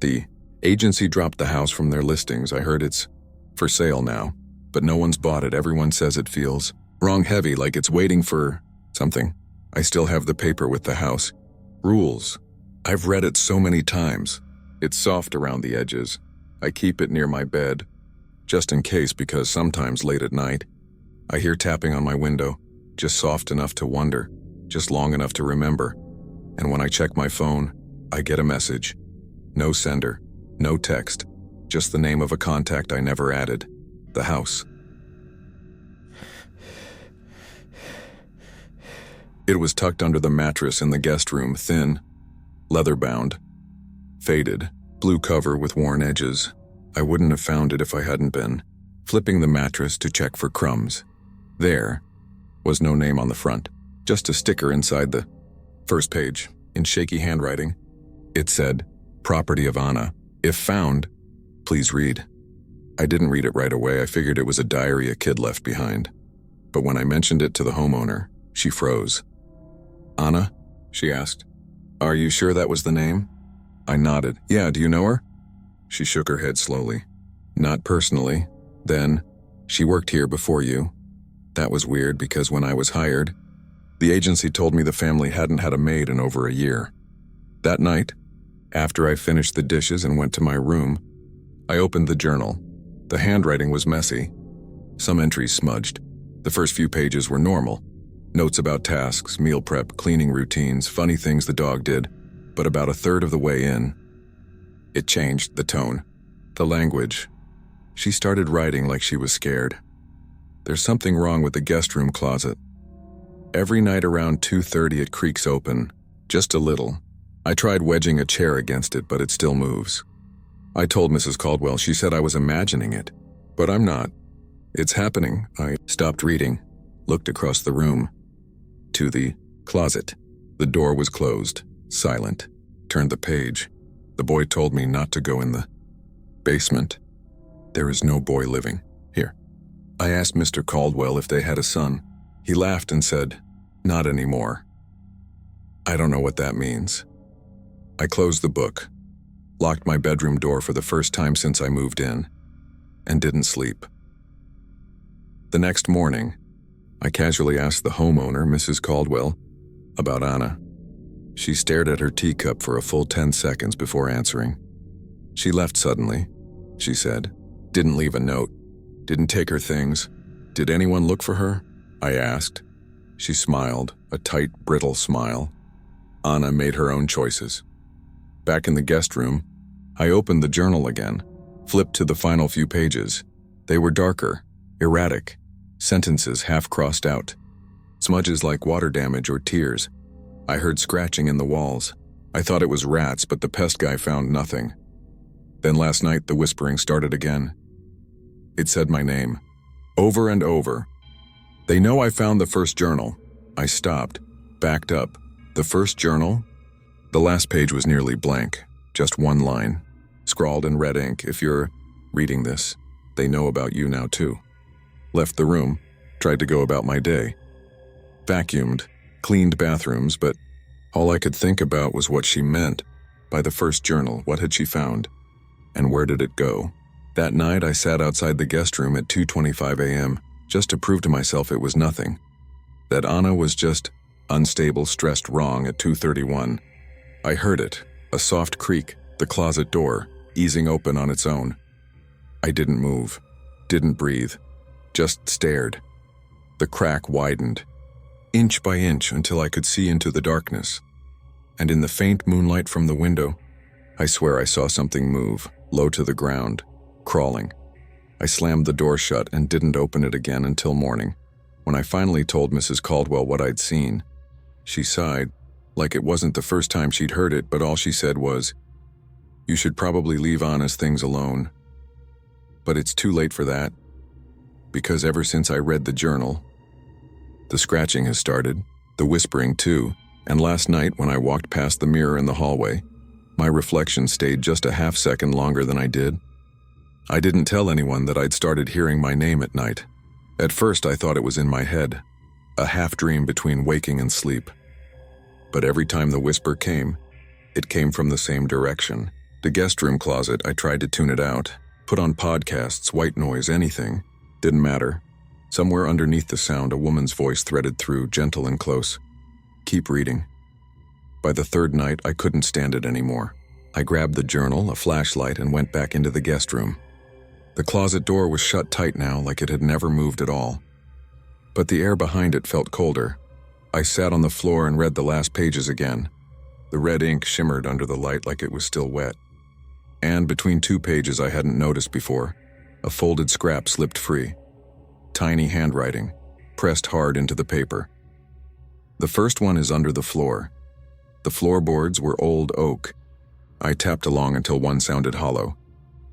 The agency dropped the house from their listings. I heard it's for sale now, but no one's bought it. Everyone says it feels wrong, heavy, like it's waiting for something. I still have the paper with the house rules. I've read it so many times. It's soft around the edges. I keep it near my bed, just in case, because sometimes late at night, I hear tapping on my window, just soft enough to wonder, just long enough to remember. And when I check my phone, I get a message. No sender, no text, just the name of a contact I never added. The house. It was tucked under the mattress in the guest room, thin, leather-bound, faded, blue cover with worn edges. I wouldn't have found it if I hadn't been flipping the mattress to check for crumbs. There was no name on the front, just a sticker inside the first page, in shaky handwriting. It said, "Property of Anna. If found, please read." I didn't read it right away. I figured it was a diary a kid left behind. But when I mentioned it to the homeowner, she froze. "Anna?" she asked. "Are you sure that was the name?" I nodded. "Yeah, do you know her?" She shook her head slowly. "Not personally. Then, she worked here before you." That was weird because when I was hired, the agency told me the family hadn't had a maid in over a year. That night, after I finished the dishes and went to my room, I opened the journal. The handwriting was messy. Some entries smudged. The first few pages were normal. Notes about tasks, meal prep, cleaning routines, funny things the dog did. But about a third of the way in, it changed, the tone, the language. She started writing like she was scared. "There's something wrong with the guest room closet. Every night around 2:30 it creaks open, just a little. I tried wedging a chair against it, but it still moves. I told Mrs. Caldwell. She said I was imagining it, but I'm not. It's happening." I stopped reading, looked across the room, to the closet. The door was closed, silent. Turned the page. The boy told me not to go in the basement. There is no boy living here. I asked Mr. Caldwell if they had a son. He laughed and said, "Not anymore." I don't know what that means. I closed the book, locked my bedroom door for the first time since I moved in, and didn't sleep. The next morning, I casually asked the homeowner, Mrs. Caldwell, about Anna. She stared at her teacup for a full 10 seconds before answering. "She left suddenly," she said. "Didn't leave a note. Didn't take her things. Did anyone look for her?" I asked. She smiled, a tight, brittle smile. Anna made her own choices. Back in the guest room, I opened the journal again, flipped to the final few pages. They were darker, erratic, sentences half crossed out, smudges like water damage or tears. I heard scratching in the walls. I thought it was rats, but the pest guy found nothing. Then last night, the whispering started again. It said my name, over and over. They know I found the first journal. I stopped, backed up. The first journal? The last page was nearly blank, just one line, scrawled in red ink. If you're reading this, they know about you now too. Left the room, tried to go about my day. Vacuumed, cleaned bathrooms, but all I could think about was what she meant by the first journal. What had she found? And where did it go? That night, I sat outside the guest room at 2:25 a.m. just to prove to myself it was nothing. That Anna was just unstable, stressed wrong at 2:31. I heard it, a soft creak, the closet door, easing open on its own. I didn't move, didn't breathe, just stared. The crack widened, inch by inch, until I could see into the darkness. And in the faint moonlight from the window, I swear I saw something move, low to the ground, crawling. I slammed the door shut and didn't open it again until morning. When I finally told Mrs. Caldwell what I'd seen, she sighed, like it wasn't the first time she'd heard it, but all she said was, "You should probably leave Anna's things alone." But it's too late for that, because ever since I read the journal, the scratching has started, the whispering too, and last night when I walked past the mirror in the hallway, my reflection stayed just a half second longer than I did. I didn't tell anyone that I'd started hearing my name at night. At first I thought it was in my head, a half-dream between waking and sleep. But every time the whisper came, it came from the same direction. The guest room closet, I tried to tune it out, put on podcasts, white noise, anything. Didn't matter. Somewhere underneath the sound, a woman's voice threaded through, gentle and close. "Keep reading." By the third night, I couldn't stand it anymore. I grabbed the journal, a flashlight, and went back into the guest room. The closet door was shut tight now, like it had never moved at all. But the air behind it felt colder. I sat on the floor and read the last pages again. The red ink shimmered under the light like it was still wet. And between two pages I hadn't noticed before, a folded scrap slipped free. Tiny handwriting, pressed hard into the paper. The first one is under the floor. The floorboards were old oak. I tapped along until one sounded hollow.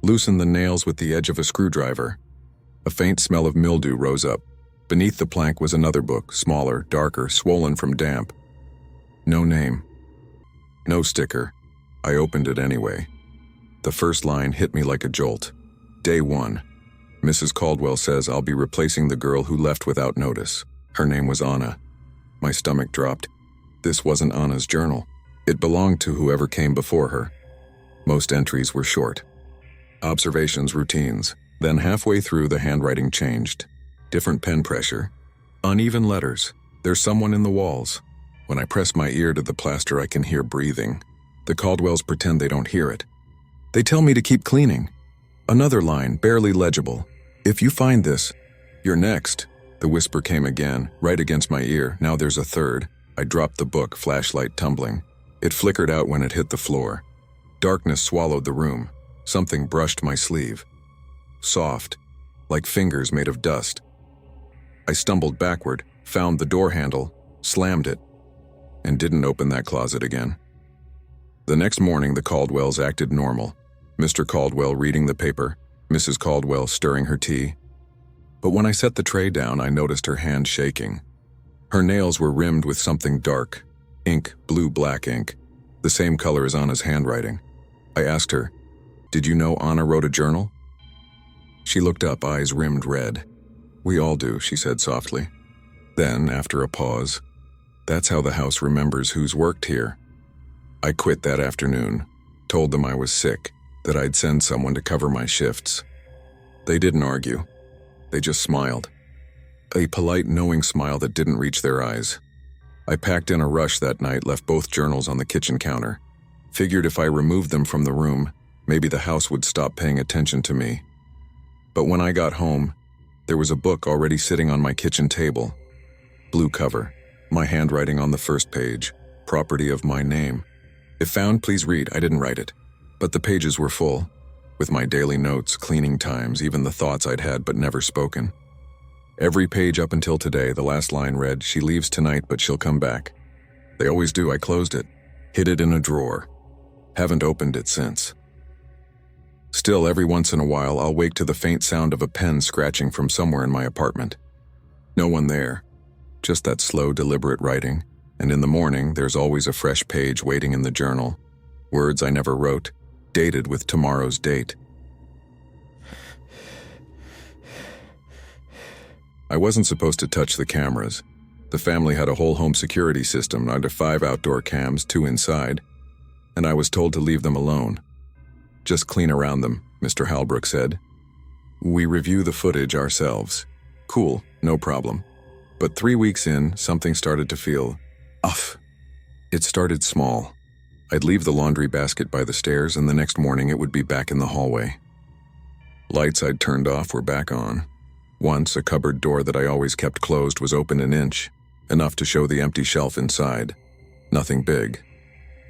Loosened the nails with the edge of a screwdriver. A faint smell of mildew rose up. Beneath the plank was another book, smaller, darker, swollen from damp. No name. No sticker. I opened it anyway. The first line hit me like a jolt. Day 1. Mrs. Caldwell says I'll be replacing the girl who left without notice. Her name was Anna. My stomach dropped. This wasn't Anna's journal. It belonged to whoever came before her. Most entries were short. Observations, routines. Then halfway through, the handwriting changed. Different pen pressure. Uneven letters. There's someone in the walls. When I press my ear to the plaster, I can hear breathing. The Caldwells pretend they don't hear it. They tell me to keep cleaning. Another line, barely legible. "If you find this, you're next." The whisper came again, right against my ear. Now there's a third. I dropped the book, flashlight tumbling. It flickered out when it hit the floor. Darkness swallowed the room. Something brushed my sleeve. Soft, like fingers made of dust. I stumbled backward, found the door handle, slammed it, and didn't open that closet again. The next morning, the Caldwells acted normal. Mr. Caldwell reading the paper, Mrs. Caldwell stirring her tea. But when I set the tray down, I noticed her hand shaking. Her nails were rimmed with something dark, ink, blue-black ink, the same color as Anna's handwriting. I asked her, "Did you know Anna wrote a journal?" She looked up, eyes rimmed red. "We all do," she said softly. Then, after a pause, "That's how the house remembers who's worked here." I quit that afternoon, told them I was sick, that I'd send someone to cover my shifts. They didn't argue. They just smiled. A polite, knowing smile that didn't reach their eyes. I packed in a rush that night, left both journals on the kitchen counter. Figured if I removed them from the room, maybe the house would stop paying attention to me. But when I got home, there was a book already sitting on my kitchen table. Blue cover, my handwriting on the first page, property of my name. If found, please read. I didn't write it. But the pages were full, with my daily notes, cleaning times, even the thoughts I'd had but never spoken. Every page up until today, the last line read, "She leaves tonight, but she'll come back." They always do. I closed it, hid it in a drawer. Haven't opened it since. Still, every once in a while, I'll wake to the faint sound of a pen scratching from somewhere in my apartment. No one there, just that slow, deliberate writing, and in the morning, there's always a fresh page waiting in the journal. Words I never wrote, dated with tomorrow's date. I wasn't supposed to touch the cameras. The family had a whole home security system under 5 outdoor cams, 2 inside, and I was told to leave them alone. Just clean around them, Mr. Halbrook said. We review the footage ourselves. Cool, no problem. But 3 weeks in, something started to feel off. It started small. I'd leave the laundry basket by the stairs, and the next morning it would be back in the hallway. Lights I'd turned off were back on. Once, a cupboard door that I always kept closed was open an inch, enough to show the empty shelf inside. Nothing big,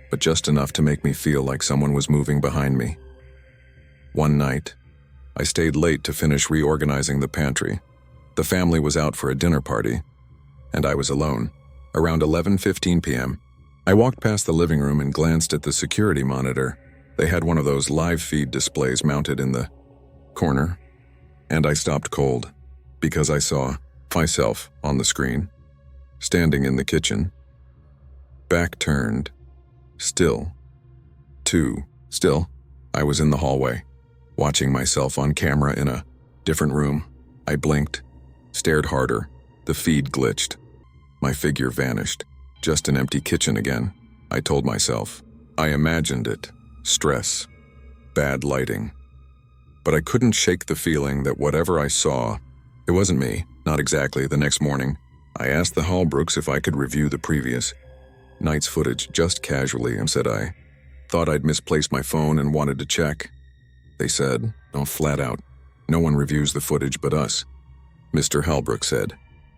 but just enough to make me feel like someone was moving behind me. One night, I stayed late to finish reorganizing the pantry. The family was out for a dinner party, and I was alone. Around 11:15 p.m., I walked past the living room and glanced at the security monitor. They had one of those live feed displays mounted in the corner, and I stopped cold because I saw myself on the screen, standing in the kitchen, back turned, still. I was in the hallway, watching myself on camera in a different room. I blinked, stared harder. The feed glitched. My figure vanished. Just an empty kitchen again, I told myself. I imagined it. Stress. Bad lighting. But I couldn't shake the feeling that whatever I saw, it wasn't me, not exactly. The next morning, I asked the Halbrooks if I could review the previous night's footage just casually, and said I thought I'd misplaced my phone and wanted to check. They said, no, flat out, no one reviews the footage but us, Mr. Halbrook said.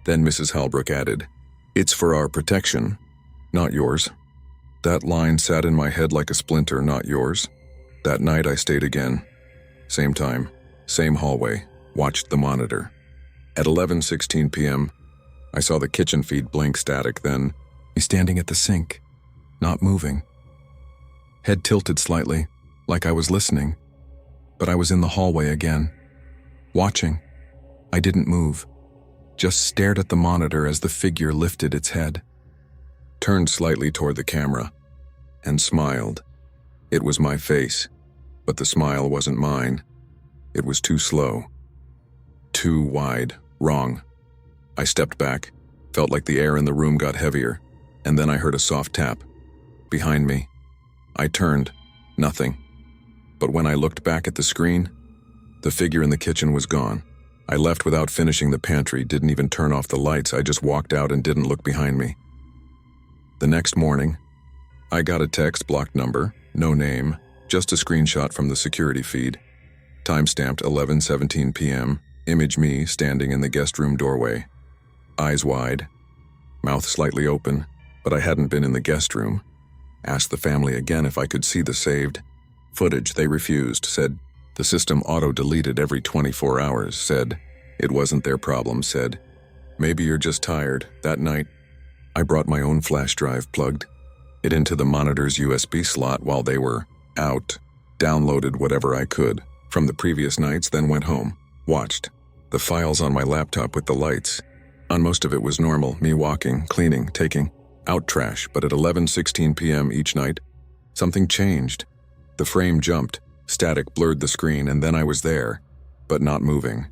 Then Mrs. Halbrook added, it's for our protection, not yours. That line sat in my head like a splinter, not yours. That night I stayed again. Same time, same hallway, watched the monitor. At 11:16 p.m., I saw the kitchen feed blink static, then me standing at the sink, not moving. Head tilted slightly, like I was listening, but I was in the hallway again, watching. I didn't move, just stared at the monitor as the figure lifted its head, turned slightly toward the camera, and smiled. It was my face, but the smile wasn't mine. It was too slow, too wide, wrong. I stepped back, felt like the air in the room got heavier, and then I heard a soft tap. Behind me. I turned. Nothing. But when I looked back at the screen, the figure in the kitchen was gone. I left without finishing the pantry, didn't even turn off the lights. I just walked out and didn't look behind me. The next morning, I got a text, blocked number, no name, just a screenshot from the security feed. Timestamped 11:17 p.m., image me standing in the guest room doorway. Eyes wide, mouth slightly open, but I hadn't been in the guest room. Asked the family again if I could see the saved footage. They refused, said the system auto-deleted every 24 hours, said it wasn't their problem, said maybe you're just tired. That night, I brought my own flash drive, plugged it into the monitor's USB slot while they were out, downloaded whatever I could from the previous nights, then went home, watched the files on my laptop with the lights. On most of it was normal, me walking, cleaning, taking out trash, but at 11:16 p.m. each night, something changed. The frame jumped, static blurred the screen, and then I was there, but not moving.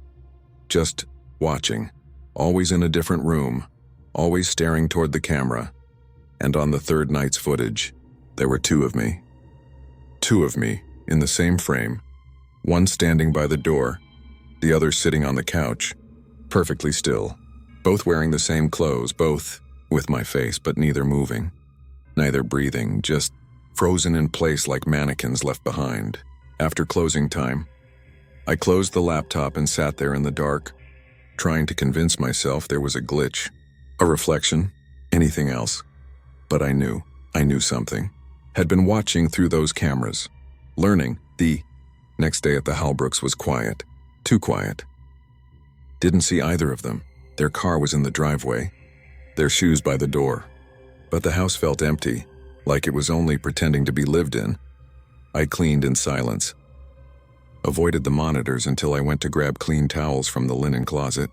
Just watching, always in a different room, always staring toward the camera. And on the third night's footage, there were two of me. Two of me, in the same frame, one standing by the door, the other sitting on the couch, perfectly still, both wearing the same clothes, both with my face, but neither moving, neither breathing, just frozen in place like mannequins left behind. After closing time, I closed the laptop and sat there in the dark, trying to convince myself there was a glitch, a reflection, anything else. But I knew something. Had been watching through those cameras, learning. The next day at the Halbrooks was quiet, too quiet. Didn't see either of them. Their car was in the driveway, their shoes by the door. But the house felt empty, like it was only pretending to be lived in. I cleaned in silence. Avoided the monitors until I went to grab clean towels from the linen closet,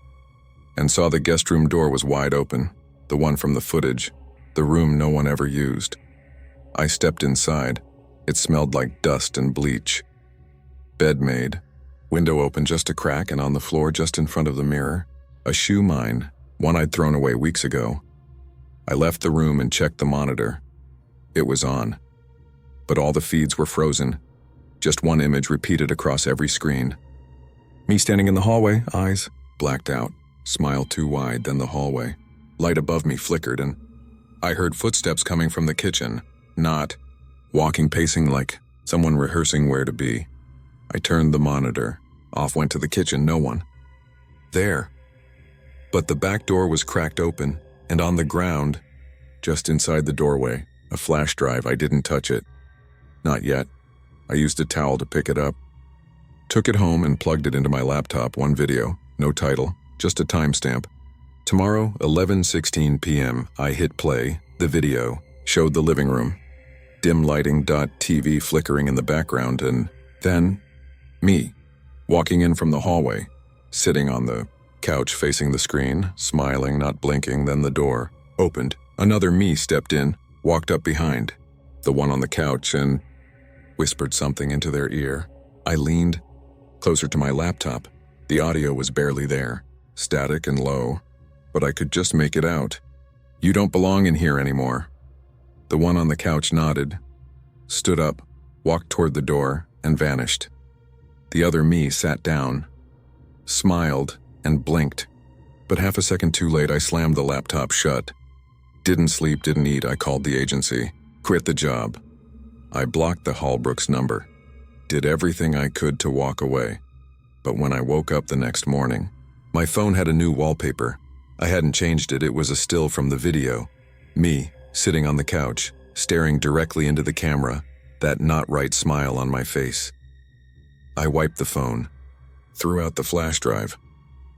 and saw the guest room door was wide open, the one from the footage, the room no one ever used. I stepped inside. It smelled like dust and bleach. Bed made. Window open just a crack, and on the floor just in front of the mirror, a shoe mine, one I'd thrown away weeks ago. I left the room and checked the monitor. It was on. But all the feeds were frozen. Just one image repeated across every screen. Me standing in the hallway, eyes blacked out, smile too wide, then the hallway. Light above me flickered, and I heard footsteps coming from the kitchen, not walking, pacing like someone rehearsing where to be. I turned the monitor. Off went to the kitchen, no one. There. But the back door was cracked open, and on the ground, just inside the doorway, a flash drive. I didn't touch it. Not yet. I used a towel to pick it up. Took it home and plugged it into my laptop. One video, no title, just a timestamp. Tomorrow, 11:16 p.m., I hit play. The video showed the living room. Dim lighting, TV flickering in the background, and then me, walking in from the hallway, sitting on the couch facing the screen, smiling, not blinking. Then the door opened. Another me stepped in, walked up behind the one on the couch, and whispered something into their ear. I leaned closer to my laptop. The audio was barely there, static and low, but I could just make it out. "You don't belong in here anymore." The one on the couch nodded, stood up, walked toward the door, and vanished. The other me sat down, smiled, and blinked. But half a second too late, I slammed the laptop shut. Didn't sleep, didn't eat. I called the agency. Quit the job. I blocked the Hallbrooks number. Did everything I could to walk away. But when I woke up the next morning, my phone had a new wallpaper. I hadn't changed it. It was a still from the video. Me, sitting on the couch, staring directly into the camera, that not right smile on my face. I wiped the phone, threw out the flash drive,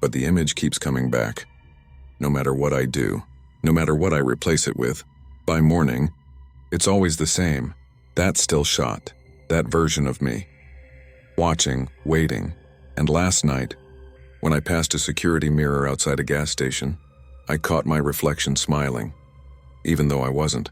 but the image keeps coming back. No matter what I do, no matter what I replace it with, by morning, it's always the same. That still shot, that version of me. Watching, waiting, and last night, when I passed a security mirror outside a gas station, I caught my reflection smiling, even though I wasn't.